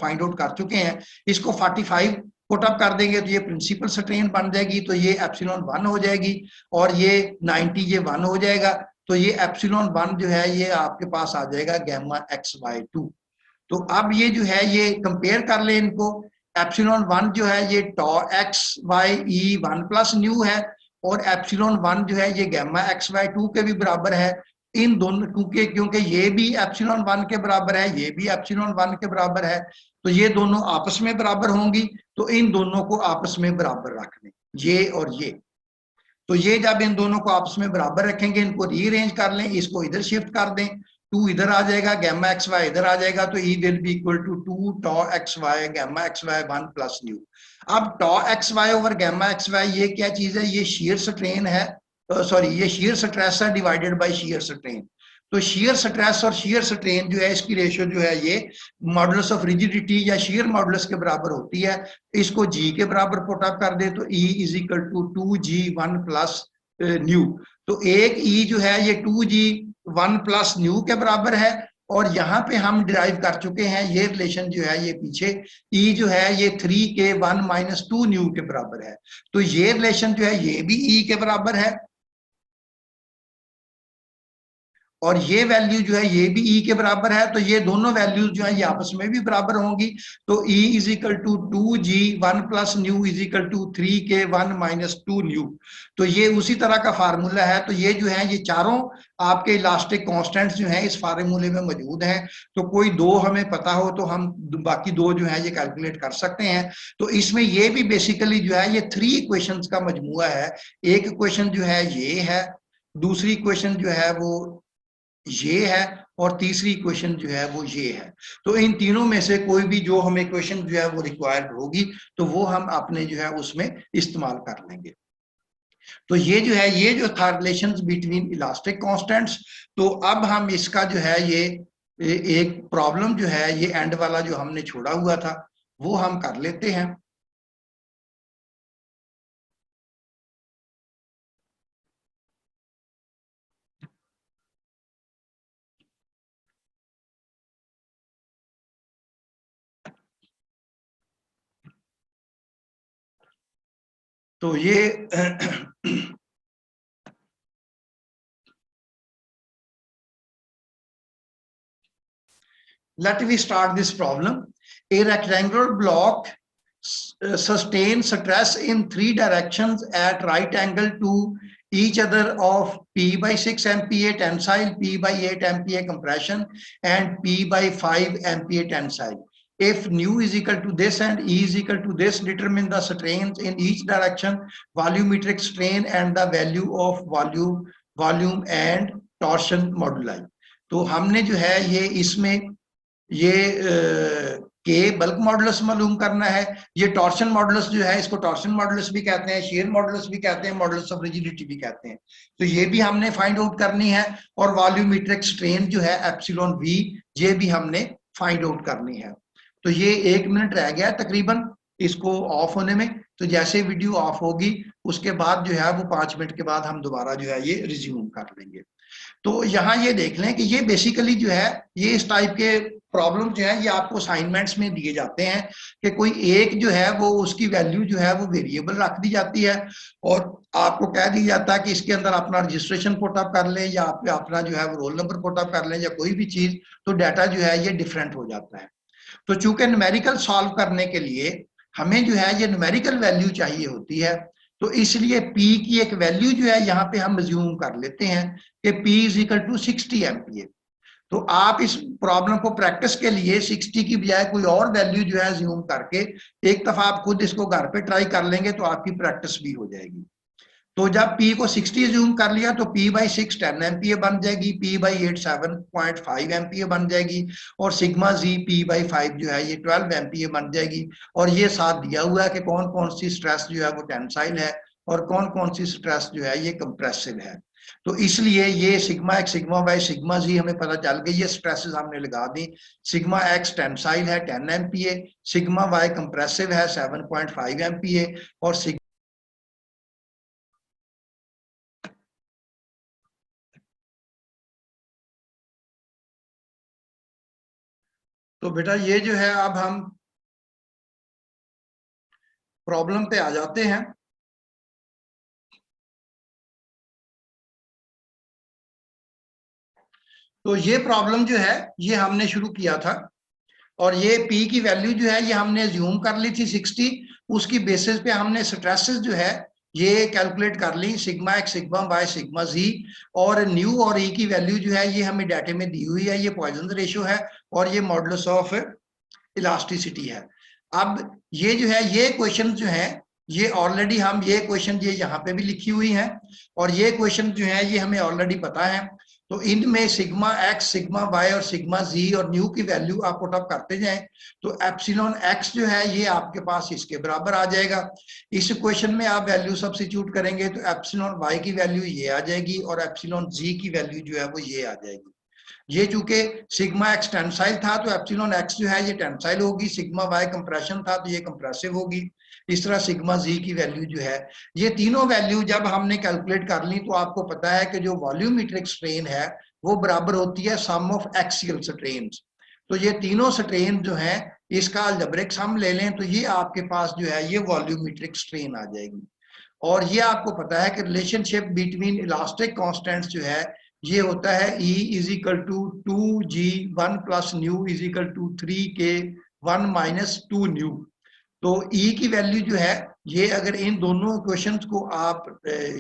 फाइंड आउट कर चुके हैं, इसको 45 पुट अप कर देंगे तो ये प्रिंसिपल स्ट्रेन बन जाएगी, तो ये एप्सिलॉन 1 हो जाएगी और ये 90 ये 1 हो जाएगा, तो ये एप्सिलॉन 1 जो है ये आपके पास आ जाएगा गैमा एक्स वाई 2। तो अब ये जो है ये कंपेयर कर ले इनको, एप्सिलॉन 1 जो है ये टॉ एक्स वाई ई 1 प्लस न्यू है और एप्सिलॉन 1 जो है ये गैमा एक्स वाई 2 के भी बराबर है। इन दोनों क्योंकि ये भी एप्सिलॉन 1 के बराबर है, ये भी एप्सिलॉन 1 के बराबर है, तो ये दोनों आपस में बराबर होंगी, तो इन दोनों को आपस में बराबर रख लें, ये और ये। तो ये जब इन दोनों को आपस में बराबर रखेंगे, इनको रीअरेंज कर लें, इसको इधर शिफ्ट कर दें, 2 इधर आ जाएगा, गैमा एक्स वाई इधर आ जाएगा, तो E will be equal to 2 tau X Y gamma X Y 1 plus nu. अब tau X Y over gamma X Y ये क्या चीज है, ये शेयर स्ट्रेन है, सॉरी ये शेयर स्ट्रेस है डिवाइडेड बाय शेयर स्ट्रेन। तो शेयर स्ट्रेस और शेयर स्ट्रेन जो है इसकी रेशियो जो है ये मॉडुलस ऑफ रिजिडिटी या शेयर मॉडुलस के बराबर होती है। इसको जी के बराबर पुट अप कर दे तो E is equal to 2g 1 plus nu. तो एक ई जो है ये 2g 1 प्लस न्यू के बराबर है, और यहाँ पे हम डिराइव कर चुके हैं ये रिलेशन जो है ये पीछे, ई जो है ये 3k 1 माइनस 2 न्यू के बराबर है, तो ये रिलेशन जो है ये भी ई के बराबर है। और ये वैल्यू जो है ये भी ई के बराबर है, तो ये दोनों वैल्यूज जो है ये आपस में भी बराबर होंगी। तो E is equal to 2g 1 plus nu is equal to 3k1 minus 2 nu. तो ये उसी तरह का फार्मूला है। तो ये जो है ये चारों आपके इलास्टिक कांस्टेंट्स जो हैं इस फार्मूले में मौजूद हैं। तो कोई दो हमें पता हो तो हम बाकी दो जो है ये कैलकुलेट कर सकते हैं। तो इसमें ये भी बेसिकली जो है ये 3 इक्वेशंस का मजमूआ है। एक इक्वेशन जो है ये है, दूसरी इक्वेशन जो है वो ये है, और तीसरी इक्वेशन जो है वो ये है। तो इन तीनों में से कोई भी जो हमें इक्वेशन जो है वो रिक्वायर्ड होगी तो वो हम अपने जो है उसमें इस्तेमाल कर लेंगे। तो ये जो है ये जो था रिलेशन बिटवीन इलास्टिक कांस्टेंट्स। तो अब हम इसका जो है ये एक प्रॉब्लम जो है ये एंड वाला जो हमने छोड़ा हुआ था वो हम कर लेते हैं। तो ये let me start this problem. A rectangular block sustains stress in 3 directions at right angle to each other of P by 6 MPa tensile, P by 8 MPa compression, and P by 5 MPa tensile. If nu is equal to this and E is equal to this, determine the strains in each direction, volumetric strain, and the value of volume and torsion moduli. तो हमने जो है ये इसमें ये के bulk modulus मालूम करना है। ये टॉर्शन मॉडुलस जो है इसको टॉर्शन मॉडुलस भी कहते हैं, शेयर मॉडुलस भी कहते हैं, मॉडुलस ऑफ रिजिडिटी भी कहते हैं। तो ये भी हमने फाइंड आउट करनी है। और वॉल्यूमेट्रिक स्ट्रेन जो है एप्सिलॉन वी ये भी हमने फाइंड आउट करनी है। तो ये 1 मिनट रह गया तकरीबन इसको ऑफ होने में। तो जैसे वीडियो ऑफ होगी उसके बाद जो है वो 5 मिनट के बाद हम दोबारा जो है ये रिज्यूम कर लेंगे। तो यहाँ ये देख लें कि ये बेसिकली जो है ये इस टाइप के प्रॉब्लम जो है ये आपको असाइनमेंट्स में दिए जाते हैं कि कोई एक जो है वो उसकी वैल्यू जो है वो वेरिएबल रख दी जाती है और आपको कह दिया जाता है कि इसके अंदर अपना रजिस्ट्रेशन पुटअप कर लें या आप अपना जो है वो रोल नंबर पुटअप कर लें या कोई भी चीज, तो डाटा जो है ये डिफरेंट हो जाता है। तो चूंकि न्यूमेरिकल सॉल्व करने के लिए हमें जो है ये न्यूमेरिकल वैल्यू चाहिए होती है, तो इसलिए P की एक वैल्यू जो है यहाँ पे हम अज्यूम कर लेते हैं कि P is equal to 60 MPa। तो आप इस प्रॉब्लम को प्रैक्टिस के लिए 60 की बजाय कोई और वैल्यू जो है अज्यूम करके एक दफा आप खुद इसको घर पे ट्राई कर लेंगे तो आपकी प्रैक्टिस भी हो जाएगी। तो जब P को 60 अज्यूम कर लिया तो P by 6 10 MPa बन जाएगी, P by 8 7.5 MPa बन जाएगी, और सिग्मा Z P by 5 जो है ये 12 MPa बन जाएगी। और ये साथ दिया हुआ है कि कौन कौन सी स्ट्रेस जो है वो टेंसाइल है और कौन कौन सी स्ट्रेस जो है ये कंप्रेसिव है। तो इसलिए ये sigma X sigma Y sigma Z हमें पता चल गई, ये स्ट्रेसेस हमने लगा दी। सिग्मा एक्स टेंसाइल है 10 MPa, सिग्मा वाई कंप्रेसिव है 7.5 MPa, और तो बेटा ये जो है अब हम प्रॉब्लम पे आ जाते हैं। तो ये प्रॉब्लम जो है ये हमने शुरू किया था और ये P की वैल्यू जो है ये हमने अज्यूम कर ली थी 60। उसकी बेसिस पे हमने स्ट्रेसेस जो है ये कैलकुलेट कर ली, sigma X sigma Y sigma Z, और न्यू और ई की वैल्यू जो है ये हमें डाटे में दी हुई है, ये पॉइजन रेशियो है और ये मॉडुलस ऑफ इलास्टिसिटी है। अब ये जो है ये क्वेश्चन जो है ये ऑलरेडी हम ये क्वेश्चन ये यहाँ पे भी लिखी हुई है और ये क्वेश्चन जो है ये हमें ऑलरेडी पता है। तो इनमें सिग्मा एक्स सिग्मा वाई और सिग्मा जी और न्यू की वैल्यू आप पुट अप करते जाएं तो एप्सिलॉन एक्स जो है ये आपके पास इसके बराबर आ जाएगा। इस क्वेश्चन में आप वैल्यू सब्स्टिट्यूट करेंगे तो एप्सिलॉन वाई की वैल्यू ये आ जाएगी और एप्सिलॉन जी की वैल्यू जो है वो ये आ जाएगी। ये चूंकि सिग्मा एक्स टेंसाइल था तो एप्सिलॉन एक्स जो है ये टेंसाइल होगी, सिग्मा वाई कंप्रेशन था तो ये कंप्रेसिव होगी। इस तरह सिग्मा जी की वैल्यू जो है ये तीनों वैल्यू जब हमने कैलकुलेट कर ली तो आपको पता है कि जो वॉल्यूमेट्रिक स्ट्रेन है वो बराबर होती है सम ऑफ एक्सियल स्ट्रेन्स। तो ये तीनों स्ट्रेन जो है इसका अलजेब्रिक सम ले लें तो ये आपके पास जो है ये वॉल्यूमेट्रिक स्ट्रेन आ जाएगी। और ये आपको पता है कि रिलेशनशिप बिटवीन इलास्टिक कांस्टेंट्स जो है ये होता है E is equal to 2G1 plus nu is equal to 3K1 minus 2 nu. तो E की वैल्यू जो है ये अगर इन दोनों इक्वेशंस को आप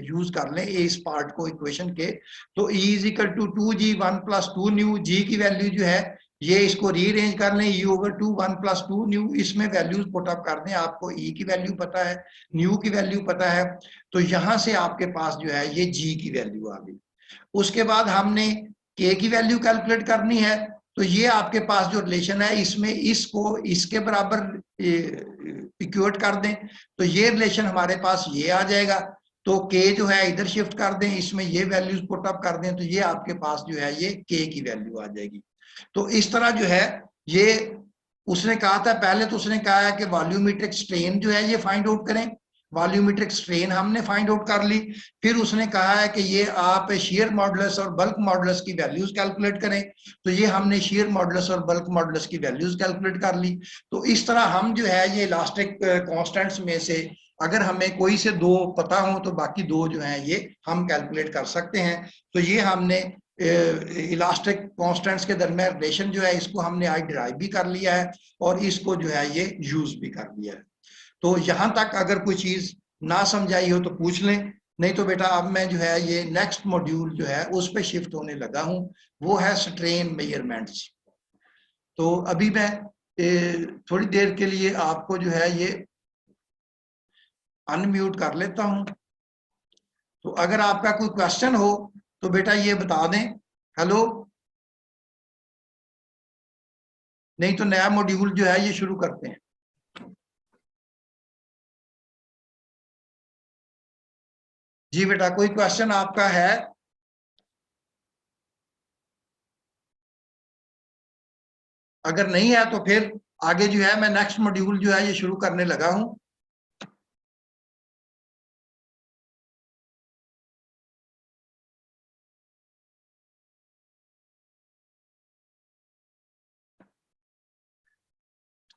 यूज कर लें इस पार्ट को इक्वेशन के, तो E is equal to 2G1 plus 2 nu, G की वैल्यू जो है ये इसको रीअरेंज कर लें E ओवर 2 1 प्लस 2 न्यू, इसमें वैल्यूज पुट अप कर दें, आपको E की वैल्यू पता है, न्यू की वैल्यू पता है, तो यहां से आपके पास जो है ये G की वैल्यू आ गई। उसके बाद हमने K की वैल्यू कैलकुलेट करनी है, तो ये आपके पास जो रिलेशन है इसमें इसको इसके बराबर इक्वेट कर दें, तो ये रिलेशन हमारे पास ये आ जाएगा। तो K जो है इधर शिफ्ट कर दें, इसमें ये वैल्यूज पुट अप कर दें, तो ये आपके पास जो है ये K की वैल्यू आ जाएगी। तो इस तरह जो है ये उसने कहा था, पहले तो उसने कहा है कि वॉल्यूमेट्रिक स्ट्रेन जो है ये फाइंड आउट करें, वॉल्यूमेट्रिक स्ट्रेन हमने फाइंड आउट कर ली। फिर उसने कहा है कि ये आप शेयर मॉडुलस और बल्क मॉडुलस की वैल्यूज कैलकुलेट करें, तो ये हमने शेयर मॉडुलस और बल्क मॉडुलस की वैल्यूज कैलकुलेट कर ली। तो इस तरह हम जो है ये इलास्टिक कांस्टेंट्स में से अगर हमें कोई से दो पता हो तो बाकी दो जो है ये हम कैलकुलेट कर सकते हैं। तो ये हमने इलास्टिक कांस्टेंट्स के दरमियान रिलेशन जो है इसको हमने आज डिराइव भी कर लिया है और इसको जो है ये यूज भी कर लिया है। तो यहां तक अगर कोई चीज ना समझाई हो तो पूछ लें, नहीं तो बेटा अब मैं जो है ये नेक्स्ट मॉड्यूल जो है उस पर शिफ्ट होने लगा हूं, वो है स्ट्रेन मेजरमेंट्स। तो अभी मैं थोड़ी देर के लिए आपको जो है ये अनम्यूट कर लेता हूं, तो अगर आपका कोई क्वेश्चन हो तो बेटा ये बता दें, हेलो, नहीं तो नया मॉड्यूल जो है ये शुरू करते हैं। जी बेटा कोई क्वेश्चन आपका है? अगर नहीं है तो फिर आगे जो है मैं नेक्स्ट मॉड्यूल जो है ये शुरू करने लगा हूं।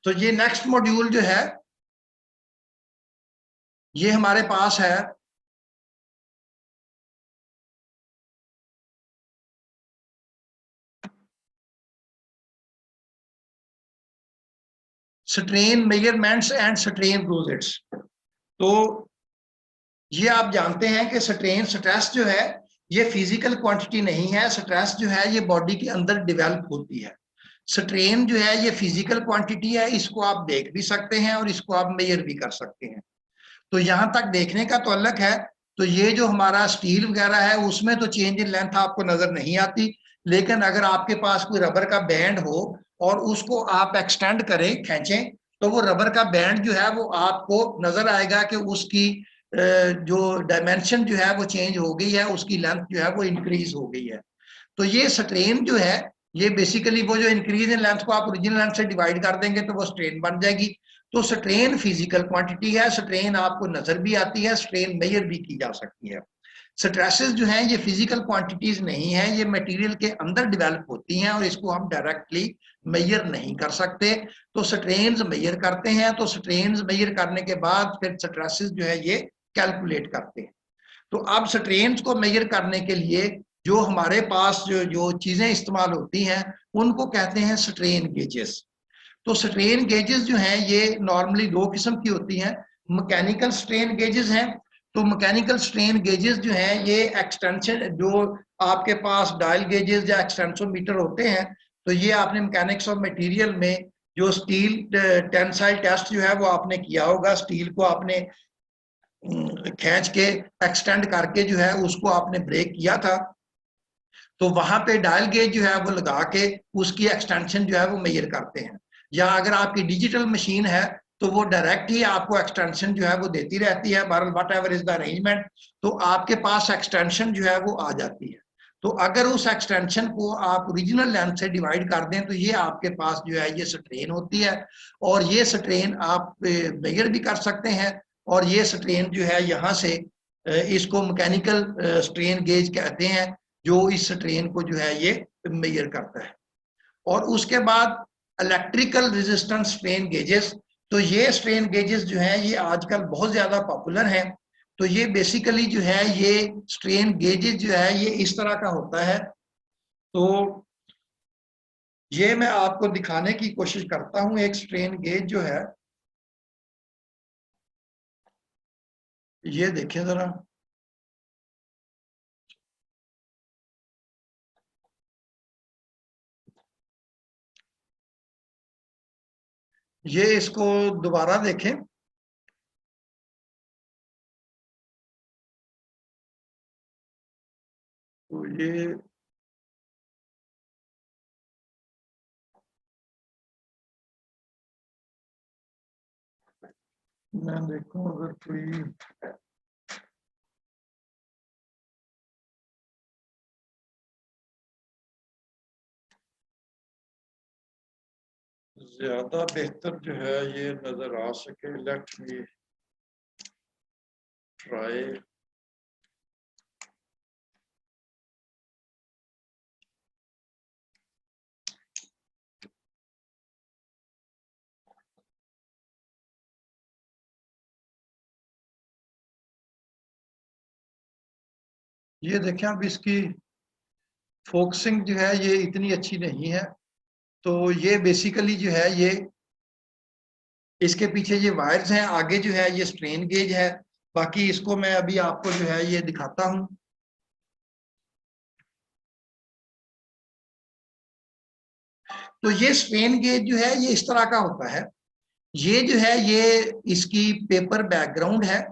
तो ये नेक्स्ट मॉड्यूल जो है ये हमारे पास है strain measurements and strain rosettes. तो ये आप जानते हैं कि स्ट्रेन स्ट्रेस जो है ये फिजिकल क्वांटिटी नहीं है, स्ट्रेस जो है ये बॉडी के अंदर डेवलप होती है। स्ट्रेन जो है ये फिजिकल क्वांटिटी है, इसको आप देख भी सकते हैं और इसको आप मेजर भी कर सकते हैं। तो यहां तक देखने का तो अलग है। तो ये जो हमारा स्टील वगैरह है उसमें तो चेंज इन लेंथ आपको नजर नहीं आती, लेकिन अगर आपके पास कोई रबर का बैंड हो और उसको आप एक्सटेंड करें, खींचें, तो वो रबर का बैंड जो है वो आपको नजर आएगा कि उसकी जो डायमेंशन जो है वो चेंज हो गई है, उसकी लेंथ जो है वो इंक्रीज हो गई है। तो ये स्ट्रेन जो है ये बेसिकली वो जो इंक्रीज इन लेंथ को आप ओरिजिनल लेंथ से डिवाइड कर देंगे तो वो स्ट्रेन बन जाएगी। तो स्ट्रेन फिजिकल क्वांटिटी है, स्ट्रेन आपको नजर भी आती है, स्ट्रेन मेजर भी की जा सकती है। स्ट्रेसेस जो हैं ये फिजिकल क्वांटिटीज नहीं है, ये मटेरियल के अंदर डेवलप होती हैं और इसको हम डायरेक्टली मेजर नहीं कर सकते। तो स्ट्रेन्स मेजर करते हैं, तो स्ट्रेन्स मेजर करने के बाद फिर स्ट्रेसेस जो है ये कैलकुलेट करते हैं। तो अब स्ट्रेन्स को मेजर करने के लिए जो हमारे पास जो जो चीजें इस्तेमाल होती हैं उनको कहते हैं स्ट्रेन गेजेस। तो स्ट्रेन गेजेस जो हैं ये नॉर्मली दो किस्म की होती हैं। मैकेनिकल स्ट्रेन गेजेस हैं, तो मैकेनिकल स्ट्रेन गेजेस जो हैं ये एक्सटेंशन जो आपके पास डायल गेजेस या एक्सटेंसोमीटर होते हैं, तो ये आपने मैकेनिक्स ऑफ मटेरियल में जो स्टील टेंसाइल टेस्ट जो है वो आपने किया होगा, स्टील को आपने खींच के एक्सटेंड करके जो है उसको आपने ब्रेक किया था, तो वहां पे डायल गेज जो है वो लगा के उसकी एक्सटेंशन जो है वो मेजर करते हैं। या अगर आपकी डिजिटल मशीन है तो वो डायरेक्ट ही आपको एक्सटेंशन जो है वो देती रहती है, बहरहाल what ever is the arrangement, तो आपके पास एक्सटेंशन जो है वो आ जाती है। तो अगर उस एक्सटेंशन को आप ओरिजिनल लेंथ से डिवाइड कर दें तो ये आपके पास जो है ये स्ट्रेन होती है, और ये स्ट्रेन आप मेजर भी कर सकते हैं। और ये स्ट्रेन जो है यहाँ से इसको मैकेनिकल स्ट्रेन गेज कहते हैं, जो इस स्ट्रेन को जो है ये मेजर करता है। और उसके बाद इलेक्ट्रिकल रेजिस्टेंस स्ट्रेन गेजेस, तो ये स्ट्रेन गेजेस जो हैं ये आजकल बहुत ज्यादा पॉपुलर हैं। तो तो ये बेसिकली जो है ये स्ट्रेन गेजेस जो है ये इस तरह का होता है। तो ये मैं आपको दिखाने की कोशिश करता हूं, एक स्ट्रेन गेज जो है, ये देखें जरा। ये इसको दोबारा देखें। तो ये मैं देखूं अगर कोई ज्यादा बेहतर जो है ये नजर आ सके। Let me try. ये देखें, अब इसकी फोकसिंग जो है ये इतनी अच्छी नहीं है। तो ये बेसिकली जो है ये इसके पीछे ये वायर्स हैं, आगे जो है ये स्ट्रेन गेज है। बाकी इसको मैं अभी आपको जो है ये दिखाता हूं। तो ये स्ट्रेन गेज जो है ये इस तरह का होता है। ये जो है ये इसकी पेपर बैकग्राउंड है।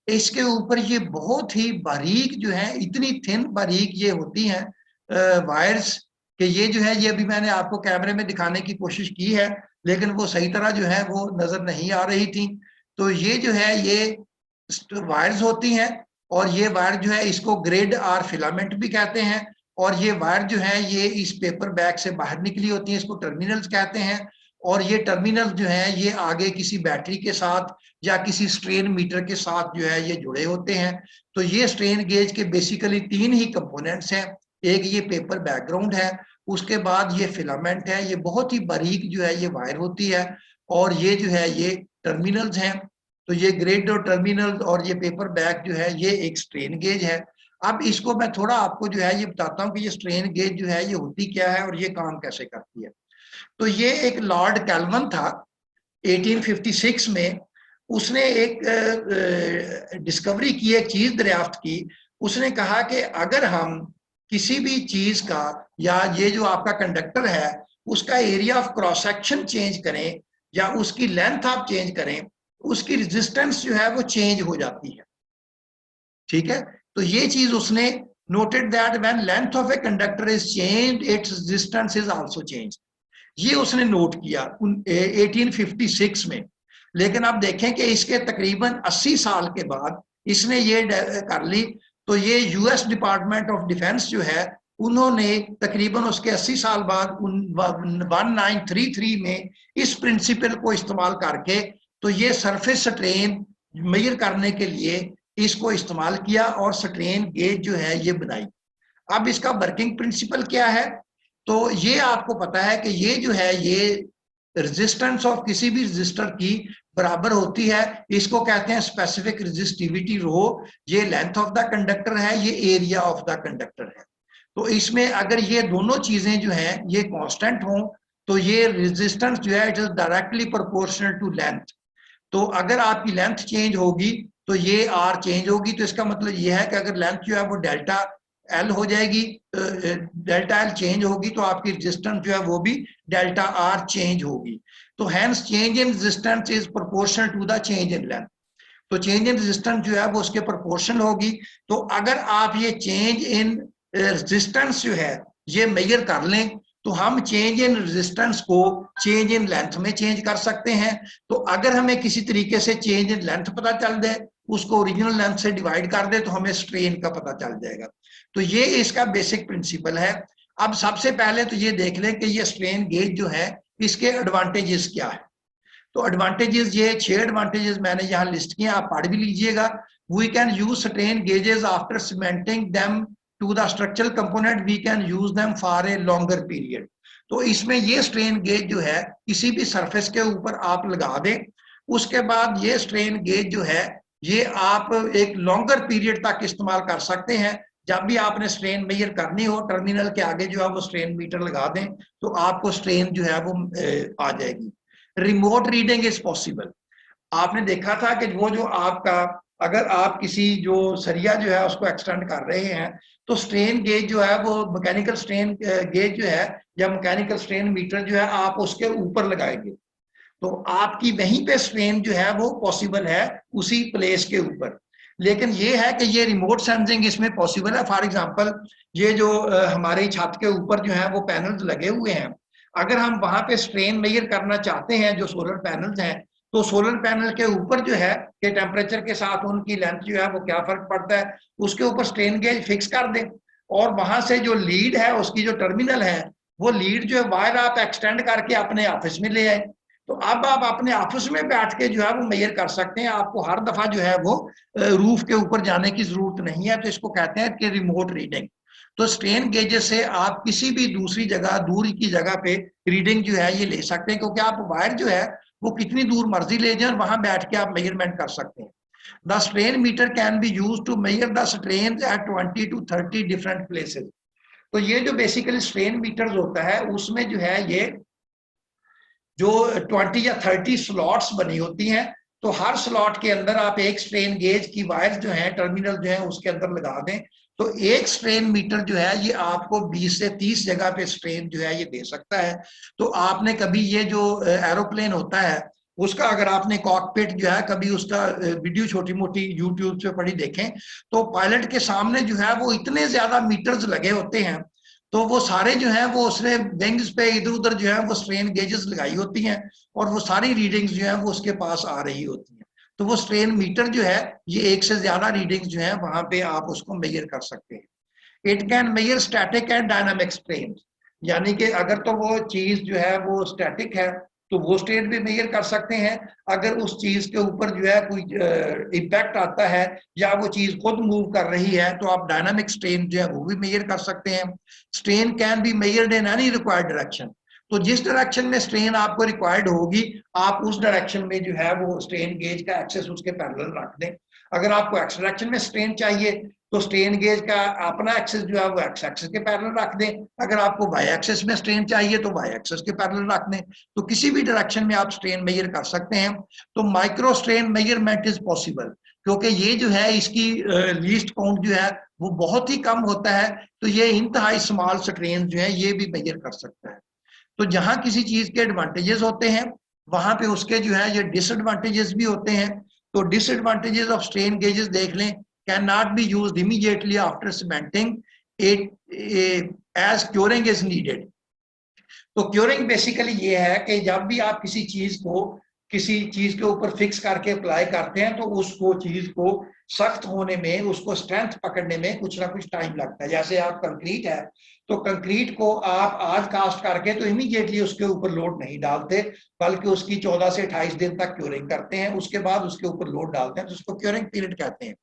इसके ऊपर ये बहुत ही बारीक जो है, इतनी थिन बारीक ये होती हैं वायर्स, कि ये जो है ये अभी मैंने आपको कैमरे में दिखाने की कोशिश की है, लेकिन वो सही तरह जो है वो नजर नहीं आ रही थी। तो ये जो है ये वायर्स होती हैं, और ये वायर जो है इसको ग्रिड और फिलामेंट भी कहते हैं। और ये वायर जो है ये इस पेपर बैग से बाहर निकली होती है, इसको टर्मिनल्स कहते हैं। और ये टर्मिनल जो है ये आगे किसी बैटरी के साथ या किसी स्ट्रेन मीटर के साथ जो है ये जुड़े होते हैं। तो ये स्ट्रेन गेज के बेसिकली तीन ही कंपोनेंट्स हैं। एक ये पेपर बैकग्राउंड है, उसके बाद ये फिलामेंट है, ये बहुत ही बारीक जो है ये वायर होती है, और ये जो है ये टर्मिनल्स हैं। तो ये ग्रिड और टर्मिनल और ये पेपर बैग जो है ये एक स्ट्रेन गेज है। अब इसको मैं थोड़ा आपको जो है ये बताता हूँ कि ये स्ट्रेन गेज जो है ये होती क्या है और ये काम कैसे करती है। तो ये एक लॉर्ड कैल्वन था 1856 में। उसने एक डिस्कवरी की, एक चीज दरियाफ्त की। उसने कहा कि अगर हम किसी भी चीज का, या ये जो आपका कंडक्टर है उसका area of cross section change करें या उसकी लेंथ आप चेंज करें, उसकी रेजिस्टेंस जो है वो चेंज हो जाती है। ठीक है, तो ये चीज उसने noted that when length of a conductor is changed its resistance is also changed. ये उसने नोट किया 1856 में। लेकिन आप देखें कि इसके तकरीबन 80 साल के बाद इसने ये कर ली। तो ये यूएस डिपार्टमेंट ऑफ डिफेंस जो है उन्होंने तकरीबन उसके 80 साल बाद 1933 में इस प्रिंसिपल को इस्तेमाल करके तो ये सरफेस स्ट्रेन मेजर करने के लिए इसको इस्तेमाल किया और स्ट्रेन गेज जो है ये बनाई। अब इसका वर्किंग प्रिंसिपल क्या है? तो ये आपको पता है कि ये जो है ये रेजिस्टेंस ऑफ किसी भी रेजिस्टर की बराबर होती है। इसको कहते हैं स्पेसिफिक रेजिस्टिविटी रो। ये लेंथ ऑफ द कंडक्टर है, ये एरिया ऑफ द कंडक्टर है। तो इसमें अगर ये दोनों चीजें जो हैं ये कांस्टेंट हों तो ये रेजिस्टेंस जो है it is directly proportional to length. तो अगर आपकी लेंथ चेंज होगी तो ये आर चेंज होगी। तो इसका मतलब ये है कि अगर लेंथ जो है वो डेल्टा एल हो जाएगी, डेल्टा एल चेंज होगी, तो आपकी रेजिस्टेंस जो है वो भी डेल्टा आर चेंज होगी। तो hence change in resistance is proportional to the change in length. तो चेंज इन रेजिस्टेंस जो है वो उसके प्रोपोर्शनल होगी। तो अगर आप ये चेंज इन रेजिस्टेंस जो है ये मेजर कर लें तो हम चेंज इन रेजिस्टेंस को चेंज इन लेंथ में चेंज कर सकते हैं। तो अगर हमें किसी तरीके से चेंज इन लेंथ पता चल जाए, उसको ओरिजिनल लेंथ से डिवाइड कर दे, तो हमें स्ट्रेन का पता चल जाएगा। तो ये इसका बेसिक प्रिंसिपल है। अब सबसे पहले तो ये देख लें कि ये स्ट्रेन गेज जो है इसके एडवांटेजेस क्या है। तो एडवांटेजेस ये 6 एडवांटेजेस मैंने यहाँ लिस्ट किए, आप पढ़ भी लीजिएगा। We can use strain gauges after cementing them to the structural component, we can use them for a longer period. तो इसमें ये स्ट्रेन गेज जो है किसी भी सरफेस के ऊपर आप लगा दें, उसके बाद ये स्ट्रेन गेज जो है ये आप एक लॉन्गर पीरियड तक इस्तेमाल कर सकते हैं। जब भी आपने स्ट्रेन मेजर करनी हो, टर्मिनल के आगे जो है वो स्ट्रेन मीटर लगा दें तो आपको स्ट्रेन जो है वो आ जाएगी। Remote reading is possible. आपने देखा था कि वो जो आपका, अगर आप किसी जो सरिया जो है उसको एक्सटेंड कर रहे हैं तो स्ट्रेन गेज जो है वो मैकेनिकल स्ट्रेन गेज जो है या मैकेनिकल स्ट्रेन मीटर जो है आप उसके ऊपर लगाएंगे तो आपकी वहीं पे स्ट्रेन जो है वो पॉसिबल है उसी प्लेस के ऊपर। लेकिन ये है कि ये रिमोट सेंसिंग इसमें पॉसिबल है। फॉर एग्जांपल ये जो हमारी छत के ऊपर जो है वो पैनल्स लगे हुए हैं, अगर हम वहां पे स्ट्रेन मेजर करना चाहते हैं जो सोलर पैनल्स हैं, तो सोलर पैनल के ऊपर जो है कि टेम्परेचर के साथ उनकी लेंथ जो है वो क्या फर्क पड़ता है, उसके ऊपर स्ट्रेन गेज फिक्स कर दें और वहां से जो लीड है उसकी जो टर्मिनल है वो लीड जो है वायर आप एक्सटेंड करके अपने ऑफिस में ले आए। तो अब आप अपने ऑफिस में बैठ के जो है वो मेजर कर सकते हैं, आपको हर दफा जो है वो रूफ के ऊपर जाने की जरूरत नहीं है। तो इसको कहते हैं कि रिमोट रीडिंग। तो स्ट्रेन गेजेस से आप किसी भी दूसरी जगह, दूर की जगह पे रीडिंग जो है ये ले सकते हैं, क्योंकि आप वायर जो है वो कितनी दूर मर्जी ले जाए, वहां बैठ के आप मेजरमेंट कर सकते हैं। The strain meter can be use to measure the strain at 20 to 30 different places. तो ये जो बेसिकली स्ट्रेन मीटर्स होता है उसमें जो है ये जो 20 या 30 स्लॉट्स बनी होती हैं, तो हर स्लॉट के अंदर आप एक स्ट्रेन गेज की वायर जो है टर्मिनल जो है उसके अंदर लगा दें तो एक स्ट्रेन मीटर जो है ये आपको 20 से 30 जगह पे स्ट्रेन जो है ये दे सकता है। तो आपने कभी ये जो एरोप्लेन होता है उसका अगर आपने कॉकपिट जो है कभी उसका वीडियो छोटी मोटी यूट्यूब पे पड़ी देखें तो पायलट के सामने जो है वो इतने ज्यादा मीटर्स लगे होते हैं, तो वो सारे जो है वो उसने विंग्स पे इधर उधर जो है वो स्ट्रेन गेजेस लगाई होती हैं और वो सारी रीडिंग्स जो है वो उसके पास आ रही होती हैं। तो वो स्ट्रेन मीटर जो है ये एक से ज्यादा रीडिंग्स जो है वहां पे आप उसको मेजर कर सकते हैं। It can measure static and dynamic strain, यानी कि अगर तो वो चीज जो है वो स्टैटिक है तो वो स्ट्रेन भी मेजर कर सकते हैं, अगर उस चीज के ऊपर जो है कोई इम्पैक्ट आता है या वो चीज खुद मूव कर रही है तो आप डायनामिक स्ट्रेन जो है वो भी मेजर कर सकते हैं। Strain can be measured in any required direction. तो जिस डायरेक्शन में स्ट्रेन आपको रिक्वायर्ड होगी आप उस डायरेक्शन में जो है वो स्ट्रेन गेज का एक्सेस उसके पैरेलल रख दें। अगर आपको एक्स डायरेक्शन में स्ट्रेन चाहिए तो स्ट्रेन गेज का अपना एक्सेस जो है वो एक्स एक्सेस के पैरेलल रख दें, अगर आपको वाई एक्सेस में स्ट्रेन चाहिए तो वाई एक्सेस के पैरेलल रख दें। तो किसी भी डायरेक्शन में आप स्ट्रेन मेजर कर सकते हैं। तो micro strain measurement is possible, क्योंकि ये जो है इसकी लीस्ट काउंट जो है वो बहुत ही कम होता है, तो ये इंतहाई स्मॉल स्ट्रेन जो है ये भी मेजर कर सकता है। तो जहां किसी चीज के एडवांटेजेस होते हैं वहां पे उसके जो है ये डिसएडवांटेजेस भी होते हैं। तो डिसएडवांटेजेस ऑफ स्ट्रेन गेजेस देख लें, can not be used immediately after cementing it as curing is needed. तो क्योरिंग बेसिकली ये है कि जब भी आप किसी चीज के ऊपर फिक्स करके अप्लाई करते हैं तो उसको चीज को सख्त होने में, उसको स्ट्रेंथ पकड़ने में कुछ ना कुछ टाइम लगता है। जैसे आप कंक्रीट है तो कंक्रीट को आप आज कास्ट करके तो इमीडिएटली उसके ऊपर लोड नहीं डालते, बल्कि उसकी 14 से 28 दिन तक क्योरिंग करते हैं, उसके बाद उसके ऊपर लोड डालते हैं, तो उसको क्योरिंग पीरियड कहते हैं।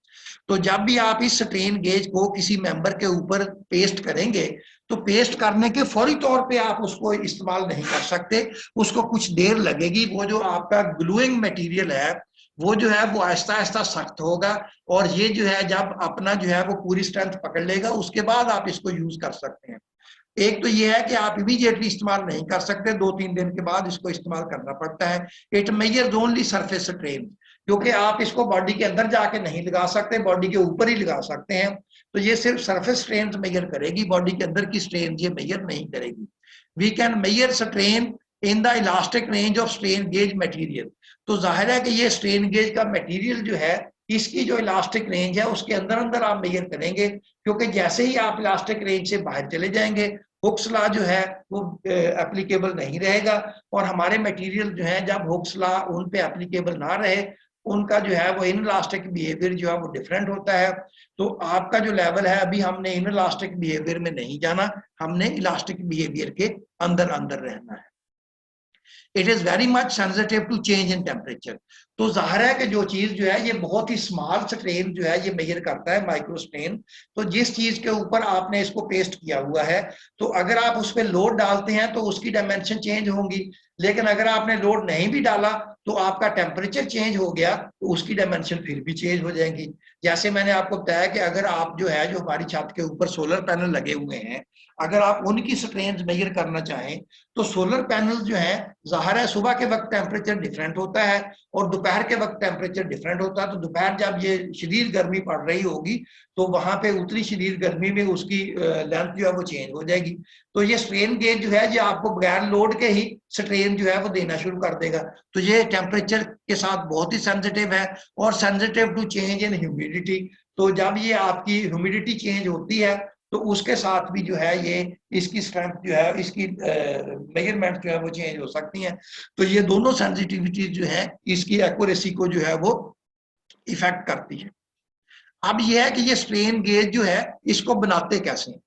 तो जब भी आप इस स्ट्रेन गेज को किसी मेंबर के ऊपर पेस्ट करेंगे तो पेस्ट करने के फौरी तौर पे आप उसको इस्तेमाल नहीं कर सकते, उसको कुछ देर लगेगी। वो जो आपका ग्लूइंग मटेरियल है वो जो है वो आहिस्ता आहिस्ता सख्त होगा और ये जो है जब अपना जो है वो पूरी स्ट्रेंथ पकड़ लेगा उसके बाद आप इसको यूज कर सकते हैं। एक तो ये है कि आप इमीडिएटली इस्तेमाल नहीं कर सकते, 2-3 दिन के बाद इसको इस्तेमाल करना पड़ता है। It measures only surface strain, क्योंकि आप इसको बॉडी के अंदर जाके नहीं लगा सकते, बॉडी के ऊपर ही लगा सकते हैं। तो ये सिर्फ सरफेस स्ट्रेन मेजर करेगी, बॉडी के अंदर की स्ट्रेन ये मेजर नहीं करेगी। We can measure strain in the elastic range of strain gauge material. तो जाहिर है कि ये स्ट्रेन गेज का मटेरियल जो है इसकी जो इलास्टिक रेंज है उसके अंदर अंदर आप मेजर करेंगे, क्योंकि जैसे ही आप इलास्टिक रेंज से बाहर चले जाएंगे हुक्स लॉ जो है वो एप्लीकेबल नहीं रहेगा, और हमारे मटेरियल जो है जब हुक्स लॉ उन पे एप्लीकेबल ना रहे उनका जो है वो इनइलास्टिक बिहेवियर जो है वो डिफरेंट होता है। तो आपका जो लेवल है अभी हमने इनइलास्टिक बिहेवियर में नहीं जाना, हमने इलास्टिक बिहेवियर के अंदर अंदर रहना है। It is very much sensitive to change in temperature. तो जाहिर है कि जो चीज जो है ये बहुत ही स्मॉल स्ट्रेन जो है ये मेजर करता है, माइक्रो स्ट्रेन। तो जिस चीज के ऊपर आपने इसको पेस्ट किया हुआ है, तो अगर आप उस पर लोड डालते हैं तो उसकी डायमेंशन चेंज होंगी, लेकिन अगर आपने लोड नहीं भी डाला तो आपका टेम्परेचर चेंज हो गया तो उसकी डायमेंशन फिर भी चेंज हो जाएंगी। जैसे मैंने आपको बताया कि अगर आप जो है, जो हमारी छत के ऊपर सोलर पैनल लगे हुए हैं, अगर आप उनकी स्ट्रेन मेजर करना चाहें तो सोलर पैनल जो है, जाहिर है सुबह के वक्त टेम्परेचर डिफरेंट होता है और दोपहर के वक्त टेम्परेचर डिफरेंट होता है। तो दोपहर जब ये शदीद गर्मी पड़ रही होगी तो वहां पे उतनी शदीद गर्मी में उसकी लेंथ जो है वो चेंज हो जाएगी। तो ये स्ट्रेन गेज जो है ये आपको बगैर लोड के ही स्ट्रेन जो है वो देना शुरू कर देगा। तो ये टेम्परेचर के साथ बहुत ही सेंसिटिव है और sensitive to change in humidity. तो जब ये आपकी ह्यूमिडिटी चेंज होती है तो उसके साथ भी जो है ये इसकी स्ट्रेंथ जो है, इसकी मेजरमेंट जो है वो चेंज हो सकती हैं। तो ये दोनों सेंसिटिविटी जो है इसकी एक्यूरेसी को जो है वो इफेक्ट करती है। अब ये है कि ये स्ट्रेन गेज जो है इसको बनाते कैसे हैं।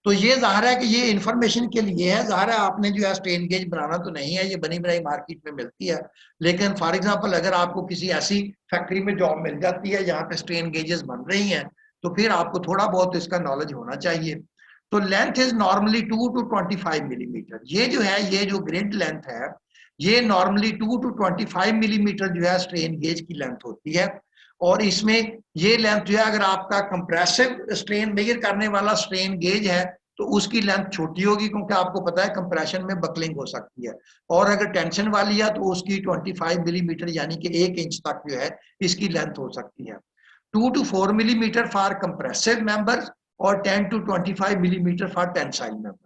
तो ये जाहिर है कि ये इंफॉर्मेशन के लिए है, जाहिर है आपने जो है स्ट्रेन गेज बनाना तो नहीं है, ये बनी बनाई मार्केट में मिलती है। लेकिन फॉर एग्जांपल अगर आपको किसी ऐसी फैक्ट्री में जॉब मिल जाती है जहाँ पे स्ट्रेन गेजेस बन रही हैं, तो फिर आपको थोड़ा बहुत इसका नॉलेज होना चाहिए। तो length is normally 2 to 25 millimetre. ये जो है, ये जो ग्रिड लेंथ है, ये नॉर्मली 2 to 25 मिलीमीटर जो है स्ट्रेन गेज की लेंथ होती है। और इसमें ये लेंथ जो है, अगर आपका कंप्रेसिव स्ट्रेन मेजर करने वाला स्ट्रेन गेज है तो उसकी लेंथ छोटी होगी, क्योंकि आपको पता है कंप्रेशन में बकलिंग हो सकती है। और अगर टेंशन वाली है तो उसकी 25 मिलीमीटर यानी कि 1 इंच तक जो है इसकी लेंथ हो सकती है। 2 to 4 millimetre for compressive members और 10 to 25 millimetre for tensile member.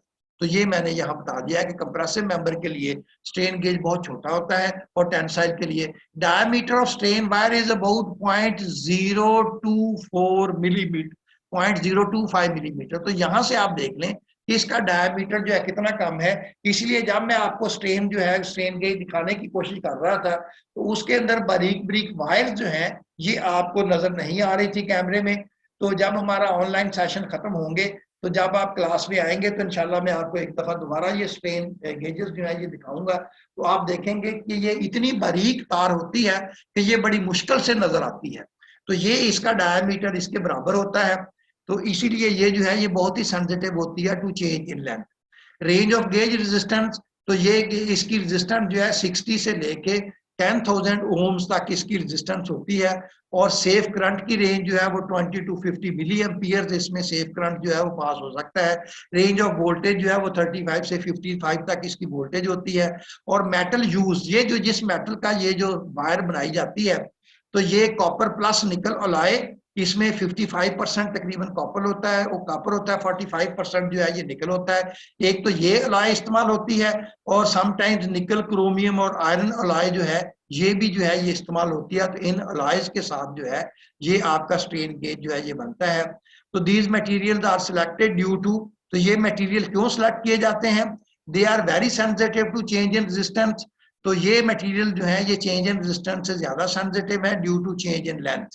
तो ये मैंने यहाँ बता दिया है कि कंप्रेसिव मेंबर के लिए स्ट्रेन गेज बहुत छोटा होता है और टेंसाइल के लिए diameter of strain wire is about 0.024 millimetre, 0.025 millimetre. तो यहाँ से आप देख लें कि इसका डायमीटर जो है कितना कम है। इसलिए जब मैं आपको स्ट्रेन जो है, स्ट्रेन गेज दिखाने की कोशिश कर रहा था तो उसके अंदर बारीक बारीक वायर जो है ये आपको नजर नहीं आ रही थी कैमरे में। तो जब हमारा ऑनलाइन सेशन खत्म होंगे तो जब आप क्लास में आएंगे तो इंशाल्लाह मैं आपको एक दफा दोबारा ये स्ट्रेन गेजेस जो है ये दिखाऊंगा। तो आप देखेंगे कि ये इतनी बारीक तार होती है कि ये बड़ी मुश्किल से नजर आती है। तो ये इसका डायमीटर इसके बराबर होता है। तो इसीलिए ये जो है ये बहुत ही सेंसिटिव होती है to change in length. Range of gauge resistance, तो ये इसकी रेजिस्टेंस जो है 60 से लेके 10,000 ओम्स तक इसकी रेजिस्टेंस होती है। और सेफ करंट की रेंज जो है वो 20 to 50 मिली एम्पियर इसमें सेफ करंट जो है वो पास हो सकता है। रेंज ऑफ वोल्टेज जो है वो 35 से 55 तक इसकी वोल्टेज होती है। और मेटल यूज, ये जो जिस मेटल का ये जो वायर बनाई जाती है तो ये कॉपर प्लस निकल अलॉय, इसमें 55% तकरीबन कॉपर होता है, वो कॉपर होता है, 45% जो है ये निकल होता है। एक तो ये अलॉय इस्तेमाल होती है और समटाइम्स निकल, क्रोमियम और आयरन अलॉय जो है ये भी जो है ये इस्तेमाल होती है। तो इन अलॉयज के साथ जो है ये आपका स्ट्रेन गेज जो है ये बनता है। तो these materials are selected due to, तो ये मटेरियल क्यों सिलेक्ट किए जाते हैं? They are very sensitive to change in resistance. तो ये मटेरियल जो है ये चेंज इन रेजिस्टेंस से ज्यादा सेंसिटिव है due to change in length.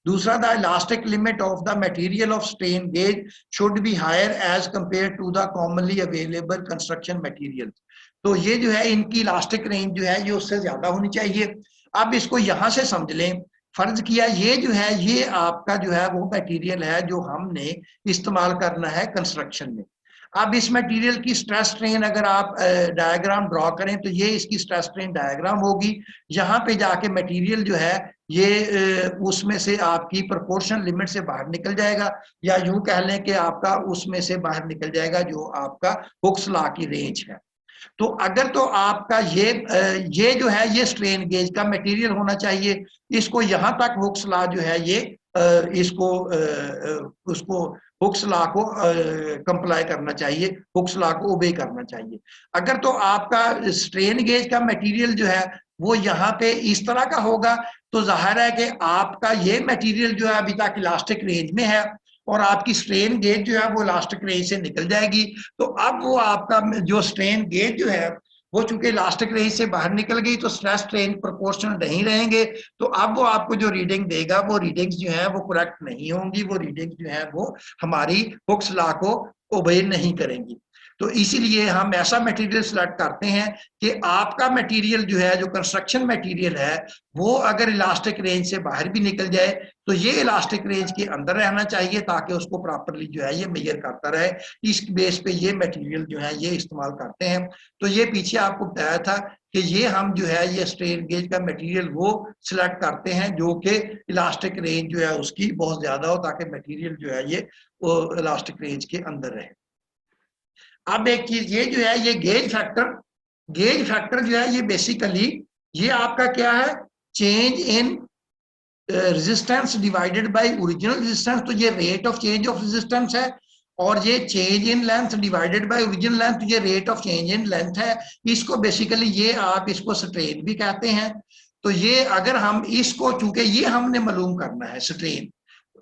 दूसरा, the elastic limit of the material of strain gauge should be higher as compared to the commonly available construction material. तो ये जो है इनकी इलास्टिक रेंज जो है ये उससे ज्यादा होनी चाहिए। अब इसको यहाँ से समझ लें, फर्ज किया ये जो है ये आपका जो है वो मटेरियल है जो हमने इस्तेमाल करना है कंस्ट्रक्शन में। अब इस मटेरियल की स्ट्रेस स्ट्रेन अगर आप डायग्राम ड्रॉ करें तो ये इसकी स्ट्रेस स्ट्रेन डायग्राम होगी। यहाँ पे जाके मटेरियल जो है ये उसमें से आपकी प्रोपोर्शन लिमिट से बाहर निकल जाएगा, या यूं कह लें कि आपका उसमें से बाहर निकल जाएगा जो आपका हुक्स लॉ की रेंज है। तो अगर तो आपका ये जो है ये स्ट्रेन गेज का मटेरियल होना चाहिए, इसको यहाँ तक हुक्स लॉ जो है ये इसको उसको हुक्स लॉ को कंप्लाई करना चाहिए, हुक्स लॉ को ओबे करना चाहिए। अगर तो आपका स्ट्रेन गेज का मटेरियल जो है वो यहाँ पे इस तरह का होगा तो जाहिर है कि आपका ये मटेरियल जो है अभी तक इलास्टिक रेंज में है और आपकी स्ट्रेन गेज जो है वो इलास्टिक रेंज से निकल जाएगी। तो अब वो आपका जो स्ट्रेन गेज जो है वो चूंकि इलास्टिक रेंज से बाहर निकल गई तो स्ट्रेस स्ट्रेन प्रोपोर्शनल नहीं रहेंगे। तो अब वो आपको जो रीडिंग देगा वो रीडिंग्स जो है वो करेक्ट नहीं होंगी, वो रीडिंग्स जो है वो हमारी हुक्स लॉ को ओबे नहीं करेंगी। तो इसीलिए हम ऐसा मटेरियल सिलेक्ट करते हैं कि आपका मटेरियल जो है, जो कंस्ट्रक्शन मटेरियल है, वो अगर इलास्टिक रेंज से बाहर भी निकल जाए तो ये इलास्टिक रेंज के अंदर रहना चाहिए, ताकि उसको प्रॉपरली जो है ये मेजर करता रहे। इस बेस पे ये मटेरियल जो है ये इस्तेमाल करते हैं। तो ये पीछे आपको बताया था कि ये हम जो है ये स्ट्रेन गेज का मटेरियल वो सिलेक्ट करते हैं जो कि इलास्टिक रेंज जो है उसकी बहुत ज्यादा हो, ताकि मटेरियल जो है ये वो इलास्टिक रेंज के अंदर रहे। अब एक चीज ये जो है ये गेज फैक्टर जो है ये बेसिकली ये आपका क्या है, change in resistance divided by original resistance. तो ये rate of change of resistance है, और ये change in length divided by original length, ये rate of change in length है। इसको बेसिकली ये आप इसको स्ट्रेन भी कहते हैं। तो ये अगर हम इसको, चूंकि ये हमने मालूम करना है स्ट्रेन,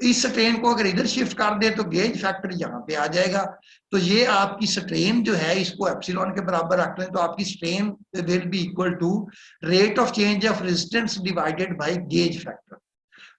इस स्ट्रेन को अगर इधर शिफ्ट कर दे तो गेज फैक्टर यहाँ पे आ जाएगा। तो ये आपकी स्ट्रेन जो है इसको एप्सिलॉन के बराबर रख लें तो आपकी strain will be equal to rate of change of resistance divided by gauge factor.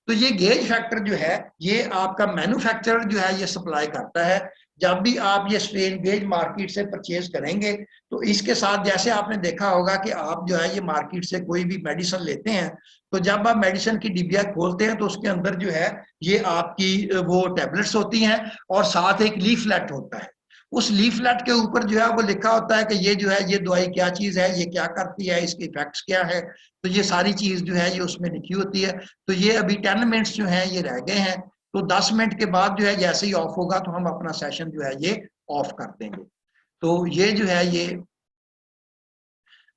तो ये गेज फैक्टर जो है ये आपका मैन्युफैक्चरर जो है ये सप्लाई करता है। जब भी आप ये स्ट्रेन गेज मार्केट से परचेज करेंगे तो इसके साथ, जैसे आपने देखा होगा कि आप जो है ये मार्केट से कोई भी मेडिसिन लेते हैं, तो जब आप मेडिसिन की डिब्बिया खोलते हैं तो उसके अंदर जो है ये आपकी वो टैबलेट्स होती हैं, और साथ एक लीफलेट होता है। उस लीफलेट के ऊपर जो है वो लिखा होता है कि ये जो है ये दवाई क्या चीज है, ये क्या करती है, इसके इफेक्ट्स क्या है। तो ये सारी चीज जो है ये उसमें लिखी होती है। तो ये अभी 10 मिनट्स जो है ये रह गए हैं, तो 10 मिनट के बाद जो है जैसे ही ऑफ होगा तो हम अपना सेशन जो है ये ऑफ कर देंगे। तो ये जो है ये,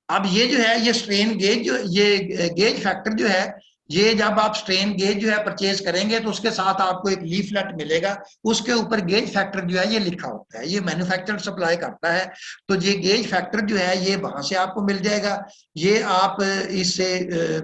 अब ये जो है ये स्ट्रेन गेज, जो ये गेज फैक्टर जो है, ये जब आप स्ट्रेन गेज जो है परचेज करेंगे तो उसके साथ आपको एक लीफलेट मिलेगा, उसके ऊपर गेज फैक्टर जो है ये लिखा होता है। ये मैन्युफैक्चरर सप्लाई करता है। तो ये गेज फैक्टर जो है ये वहां से आपको मिल जाएगा। ये आप इससे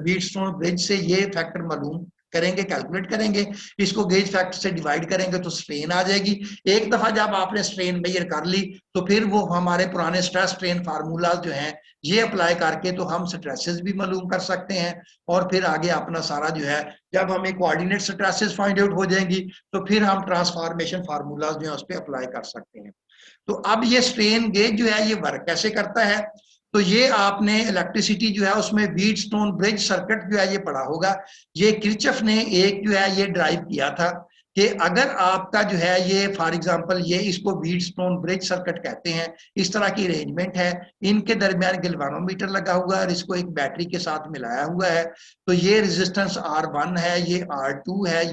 व्हीटस्टोन ब्रिज से ये फैक्टर मालूम करेंगे, कैलकुलेट करेंगे, इसको गेज फैक्टर से डिवाइड करेंगे तो स्ट्रेन आ जाएगी। एक दफा जब आपने स्ट्रेन मेजर कर ली तो फिर वो हमारे पुराने स्ट्रेस स्ट्रेन फार्मूलाज जो हैं ये अप्लाई करके तो हम स्ट्रेसेस भी मालूम कर सकते हैं। और फिर आगे अपना सारा जो है, जब हमें कोऑर्डिनेट स्ट्रेसेस फाइंड आउट हो जाएंगी तो फिर हम ट्रांसफॉर्मेशन फार्मूलाज जो है उस पर अप्लाई कर सकते हैं। तो अब ये स्ट्रेन गेज जो है ये वर्क कैसे करता है, तो ये आपने इलेक्ट्रिसिटी जो है उसमें व्हीटस्टोन ब्रिज सर्किट जो है ये पढ़ा होगा। ये किरचॉफ ने एक जो है ये ड्राइव किया था कि अगर आपका जो है ये फॉर एग्जांपल ये इसको व्हीटस्टोन ब्रिज सर्किट कहते हैं, इस तरह की अरेंजमेंट है, इनके दरमियान गैल्वानोमीटर लगा हुआ है और इसको एक बैटरी के साथ मिलाया हुआ है। तो ये रेजिस्टेंस R1 है, ये R2 है,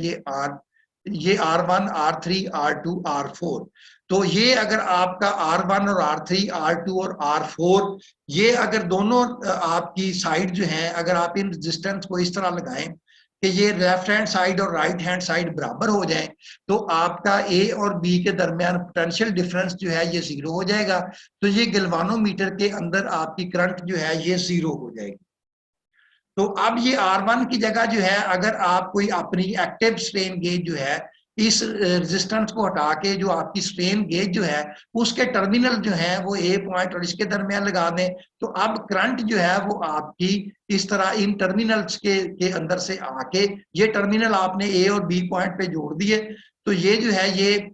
ये R1, R3, R2, R4। तो ये अगर आपका R1 और R3, R2 और R4 ये अगर दोनों आपकी साइड जो है, अगर आप इन रेजिस्टेंस को इस तरह लगाएं कि ये लेफ्ट हैंड साइड और राइट हैंड साइड बराबर हो जाए, तो आपका ए और बी के दरमियान पोटेंशियल डिफरेंस जो है ये 0 हो जाएगा। तो ये गैल्वानोमीटर के अंदर आपकी करंट जो है ये 0 हो जाएगी। तो अब ये R1 की जगह जो है, अगर आप कोई अपनी एक्टिव स्ट्रेन गेज जो है इस रेजिस्टेंस को हटा के जो आपकी स्ट्रेन गेज जो है उसके टर्मिनल जो है वो ए पॉइंट और इसके दरमियान लगा दें, तो अब करंट जो है वो आपकी इस तरह इन टर्मिनल्स के अंदर से आके, ये टर्मिनल आपने ए और बी पॉइंट पे जोड़ दिए, तो ये जो है ये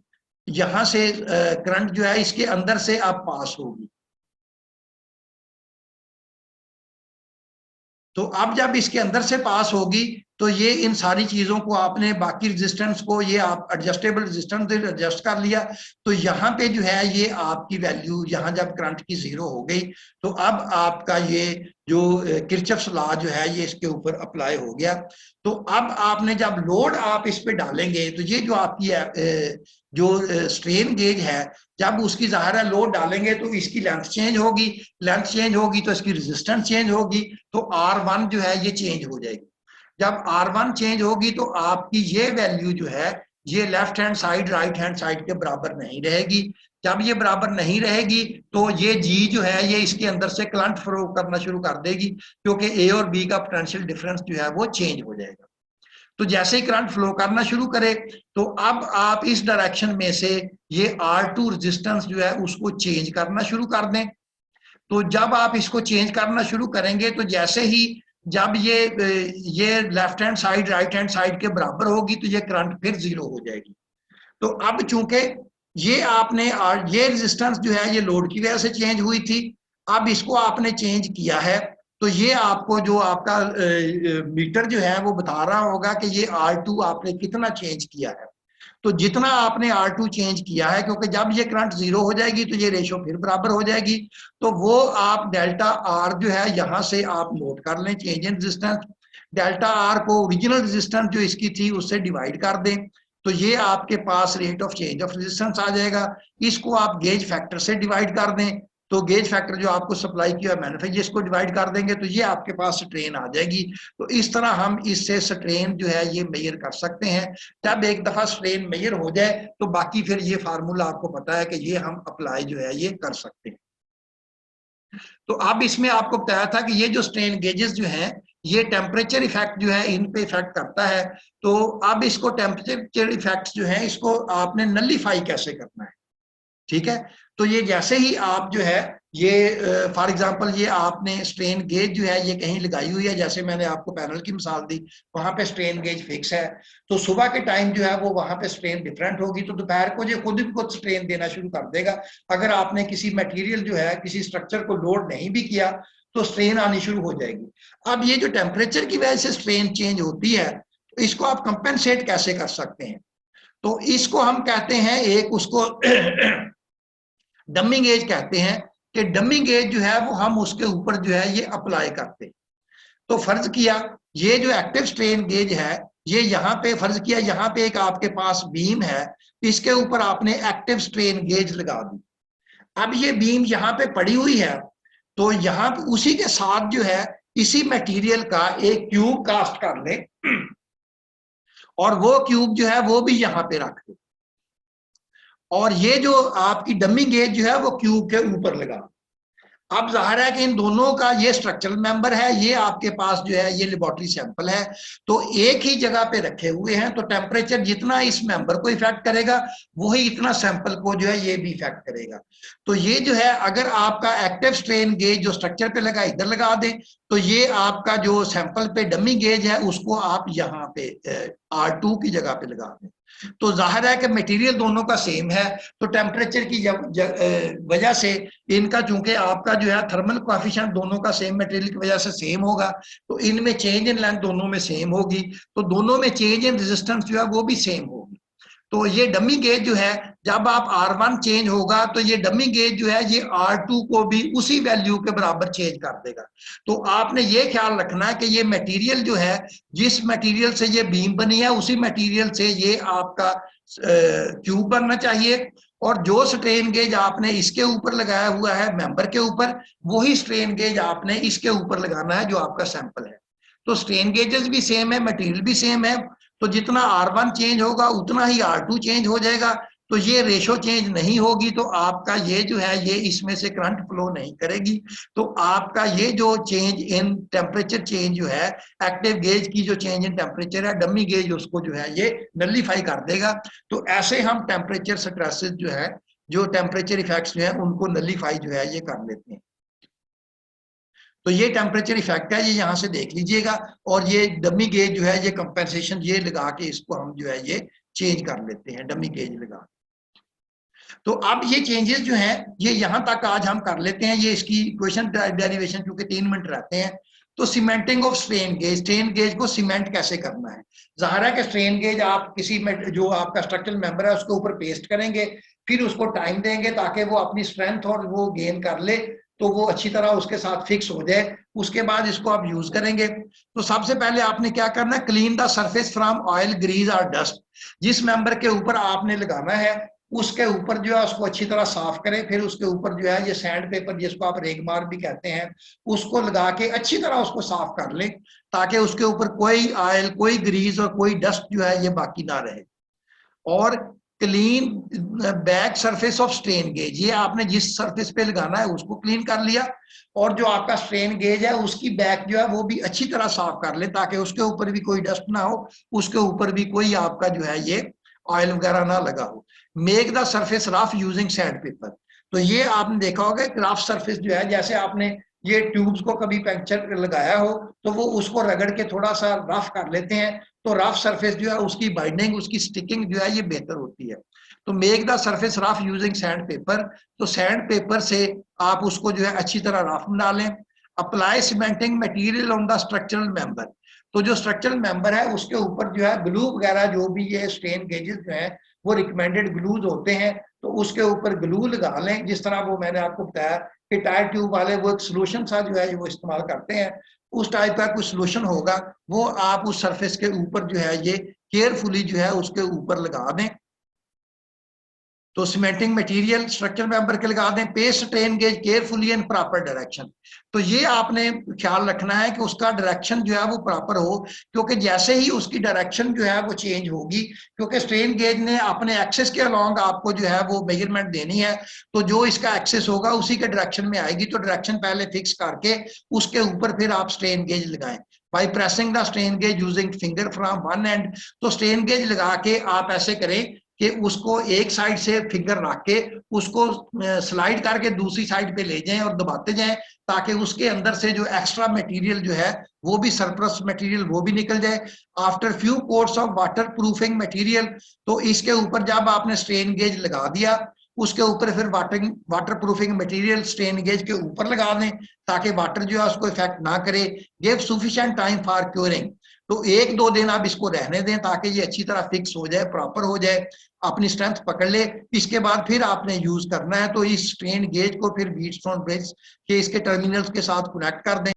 यहां से करंट जो है इसके अंदर से अब पास होगी। तो अब जब इसके अंदर से पास होगी तो ये इन सारी चीजों को आपने, बाकी रेजिस्टेंस को ये आप एडजस्टेबल रेजिस्टेंस एडजस्ट कर लिया, तो यहाँ पे जो है ये आपकी वैल्यू यहाँ जब करंट की 0 हो गई तो अब आपका ये जो किरचॉफ्स लॉ जो है ये इसके ऊपर अप्लाई हो गया। तो अब आपने जब लोड आप इस पे डालेंगे तो ये जो आपकी जो स्ट्रेन गेज है, जब उसकी ज़ाहिर है लोड डालेंगे तो इसकी लेंथ चेंज होगी, लेंथ चेंज होगी तो इसकी रेजिस्टेंस चेंज होगी, तो R1 जो है ये चेंज हो जाएगी। जब R1 चेंज होगी तो आपकी ये वैल्यू जो है ये left hand side right hand side के बराबर नहीं रहेगी। जब ये बराबर नहीं रहेगी तो ये G जो है ये इसके अंदर से करंट फ्लो करना शुरू कर देगी, क्योंकि A और B का पोटेंशियल डिफरेंस जो है वो चेंज हो जाएगा। तो जैसे ही करंट फ्लो करना शुरू करे तो अब आप इस डायरेक्शन में से ये R2 रेजिस्टेंस जो है उसको चेंज करना शुरू कर दें। तो जब आप इसको चेंज करना शुरू करेंगे तो जैसे ही जब ये left hand side right hand side के बराबर होगी तो ये करंट फिर 0 हो जाएगी। तो अब चूंकि ये आपने ये रेजिस्टेंस जो है ये लोड की वजह से चेंज हुई थी, अब इसको आपने चेंज किया है, तो ये आपको जो आपका मीटर जो है वो बता रहा होगा कि ये R2 आपने कितना चेंज किया है। तो जितना आपने R2 चेंज किया है, क्योंकि जब ये करंट जीरो हो जाएगी तो ये रेशो फिर बराबर हो जाएगी, तो वो आप डेल्टा R जो है यहां से आप नोट कर लें, change in resistance. Delta R को ओरिजिनल रेजिस्टेंस जो इसकी थी उससे डिवाइड कर दें, तो ये आपके पास rate of change of resistance आ जाएगा। इसको आप गेज फैक्टर से डिवाइड कर दें, तो गेज फैक्टर जो आपको सप्लाई किया मैन्युफैक्चर, इसको डिवाइड कर देंगे तो ये आपके पास स्ट्रेन आ जाएगी। तो इस तरह हम इससे स्ट्रेन जो है ये मेजर कर सकते हैं। जब एक दफा स्ट्रेन मेजर हो जाए तो बाकी फिर ये फार्मूला आपको पता है कि ये हम अप्लाई जो है ये कर सकते हैं। तो अब इसमें आपको बताया था कि ये जो स्ट्रेन गेजेस जो हैं ये टेम्परेचर इफेक्ट जो है इन पे इफेक्ट करता है। तो अब इसको टेम्परेचर इफेक्ट्स जो है इसको आपने नलिफाई कैसे करना है, ठीक है। तो ये जैसे ही आप जो है ये फॉर एग्जांपल ये आपने स्ट्रेन गेज जो है ये कहीं लगाई हुई है, जैसे मैंने आपको पैनल की मिसाल दी, वहां पे स्ट्रेन गेज फिक्स है, तो सुबह के टाइम जो है वो वहां पे स्ट्रेन डिफरेंट होगी, तो दोपहर को जो खुद भी खुद स्ट्रेन देना शुरू कर देगा। अगर आपने किसी मटेरियल जो है किसी स्ट्रक्चर को लोड नहीं भी किया तो स्ट्रेन आनी शुरू हो जाएगी। अब ये जो टेम्परेचर की वजह से स्ट्रेन चेंज होती है, तो इसको आप कंपेंसेट कैसे कर सकते हैं? तो इसको हम कहते हैं, एक उसको डमिंग एज कहते हैं, कि डमिंग एज जो है वो हम उसके ऊपर जो है ये अप्लाई करते हैं। तो फर्ज किया ये जो एक्टिव स्ट्रेन गेज है ये यहाँ पे फर्ज किया, यहाँ पे एक आपके पास बीम है, इसके ऊपर आपने एक्टिव स्ट्रेन गेज लगा दी। अब ये बीम यहाँ पे पड़ी हुई है, तो यहाँ पे उसी के साथ जो है इसी मटेरियल का एक क्यूब कास्ट कर ले और वो क्यूब जो है वो भी यहाँ पे रख दे, और ये जो आपकी डमी गेज जो है वो क्यूब के ऊपर लगा। अब जाहिर है कि इन दोनों का ये स्ट्रक्चरल मेंबर है, ये आपके पास जो है ये लेबोरेटरी सैंपल है, तो एक ही जगह पे रखे हुए हैं, तो टेम्परेचर जितना इस मेंबर को इफेक्ट करेगा वही इतना सैंपल को जो है ये भी इफेक्ट करेगा। तो ये जो है अगर आपका एक्टिव स्ट्रेन गेज जो स्ट्रक्चर पे लगा इधर लगा दें, तो ये आपका जो सैंपल पे डमी गेज है उसको आप यहाँ पे R2 की जगह पे लगा दें, तो जाहिर है कि मटेरियल दोनों का सेम है, तो टेम्परेचर की वजह से इनका चूंकि आपका जो है थर्मल कोएफिशिएंट दोनों का सेम मटेरियल की वजह से सेम होगा, तो इनमें चेंज इन लेंथ दोनों में सेम होगी, तो दोनों में चेंज इन रेजिस्टेंस जो है वो भी सेम होगी। तो ये डमी गेज जो है जब आप R1 चेंज होगा तो ये डमी गेज जो है ये R2 को भी उसी वैल्यू के बराबर चेंज कर देगा। तो आपने ये ख्याल रखना है कि ये मटेरियल जो है जिस मटेरियल से ये बीम बनी है उसी मटेरियल से ये आपका क्यूब बनना चाहिए, और जो स्ट्रेन गेज आपने इसके ऊपर लगाया हुआ है मेंबर के ऊपर, वही स्ट्रेन गेज आपने इसके ऊपर लगाना है जो आपका सैंपल है। तो स्ट्रेन गेजेस भी सेम है, मटेरियल भी सेम है, तो जितना R1 चेंज होगा उतना ही R2 चेंज हो जाएगा, तो ये रेशो चेंज नहीं होगी, तो आपका ये जो है ये इसमें से करंट फ्लो नहीं करेगी, तो आपका ये जो चेंज इन टेम्परेचर चेंज जो है एक्टिव गेज की जो चेंज इन टेम्परेचर है डमी गेज उसको जो है ये नलिफाई कर देगा। तो ऐसे हम टेम्परेचर स्ट्रेसेस जो है जो टेम्परेचर इफेक्ट्स जो है उनको नलिफाई जो है ये कर लेते हैं। तो ये टेम्परेचर इफेक्ट है, ये यहाँ से देख लीजिएगा, और ये डमी गेज जो है ये कंपेंसेशन ये लगा के इसको हम जो है ये चेंज कर लेते हैं डमी गेज लगा। तो अब ये चेंजेस जो हैं ये यहाँ तक आज हम कर लेते हैं, ये इसकी इक्वेशन डेरिवेशन क्योंकि 3 मिनट रहते हैं। तो सीमेंटिंग ऑफ स्ट्रेन गेज को सीमेंट कैसे करना है? जाहिर है कि स्ट्रेन गेज आप किसी में जो आपका स्ट्रक्चरल मेंबर है उसके ऊपर पेस्ट करेंगे, फिर उसको टाइम देंगे ताकि वो अपनी स्ट्रेंथ और वो गेन कर ले, तो वो अच्छी तरह उसके साथ फिक्स हो जाए, उसके बाद इसको आप यूज करेंगे। तो सबसे पहले आपने क्या करना है, clean the surface from oil grease और डस्ट। जिस मेंबर के ऊपर आपने लगाना है उसके ऊपर जो है उसको अच्छी तरह साफ करें, फिर उसके ऊपर जो है ये सैंड पेपर जिसको आप रेगमार भी कहते हैं उसको लगा के अच्छी तरह उसको साफ कर लें, ताकि उसके ऊपर कोई ऑयल कोई ग्रीस और कोई डस्ट जो है ये बाकी ना रहे। और clean back surface of strain gauge, ये आपने जिस सरफेस पे लगाना है उसको क्लीन कर लिया, और जो आपका स्ट्रेन गेज है उसकी बैक जो है वो भी अच्छी तरह साफ कर ले ताकि उसके ऊपर भी कोई डस्ट ना हो, उसके ऊपर भी कोई आपका जो है ये ऑयल वगैरह ना लगा हो। Make the surface rough using sand paper. तो ये आपने देखा होगा कि रफ सरफेस जो है जैसे आपने ये ट्यूब्स को कभी पंक्चर लगाया हो तो वो उसको रगड़ के थोड़ा सा रफ कर लेते हैं, तो रफ सरफेस जो है उसकी बाइंडिंग, उसकी स्टिकिंग जो है ये बेहतर होती है। तो make the surface rough using sand paper, तो सैंड पेपर से आप उसको जो है अच्छी तरह रफ बना लें। Apply cementing material on the structural member, तो जो स्ट्रक्चरल मेंबर है उसके ऊपर जो है ग्लू वगैरह जो भी ये स्ट्रेन गेजेस जो है वो रिकमेंडेड ग्लूज होते हैं, तो उसके ऊपर ग्लू लगा लें। जिस तरह वो मैंने आपको बताया कि टायर ट्यूब वाले वो एक सोल्यूशन सा जो है वो इस्तेमाल करते हैं, उस टाइप का कुछ सोल्यूशन होगा, वो आप उस सरफेस के ऊपर जो है ये केयरफुली जो है उसके ऊपर लगा दें। तो सीमेंटिंग मटेरियल स्ट्रक्चर मेंबर के लगा दें। Paste strain gauge carefully in proper direction, तो ये आपने ख्याल रखना है कि उसका डायरेक्शन जो है वो प्रॉपर हो, क्योंकि जैसे ही उसकी डायरेक्शन जो है वो चेंज होगी, क्योंकि स्ट्रेन गेज ने अपने एक्सेस के अलोंग आपको जो है वो मेजरमेंट देनी है, तो जो इसका एक्सेस होगा उसी के डायरेक्शन में आएगी। तो डायरेक्शन पहले फिक्स करके उसके ऊपर फिर आप स्ट्रेन गेज लगाएं by pressing the strain gauge using finger from one and. तो स्ट्रेन गेज लगा के आप ऐसे करें कि उसको एक साइड से फिंगर रख के उसको स्लाइड करके दूसरी साइड पे ले जाएं और दबाते जाएं, ताकि उसके अंदर से जो एक्स्ट्रा मटेरियल जो है वो भी सरप्लस मटेरियल वो भी निकल जाए। After few quotes of water proofing material, तो इसके ऊपर जब आपने स्ट्रेन गेज लगा दिया उसके ऊपर फिर water proofing material strain gauge के ऊपर लगा दें, ताकि वाटर जो है उसको इफेक्ट ना करे। Give sufficient time for curing, तो 1-2 दिन आप इसको रहने दें ताकि ये अच्छी तरह फिक्स हो जाए, प्रॉपर हो जाए, अपनी स्ट्रेंथ पकड़ ले। इसके बाद फिर आपने यूज करना है, तो इस स्ट्रेन गेज को फिर व्हीटस्टोन ब्रिज के इसके टर्मिनल्स के साथ कनेक्ट कर दें।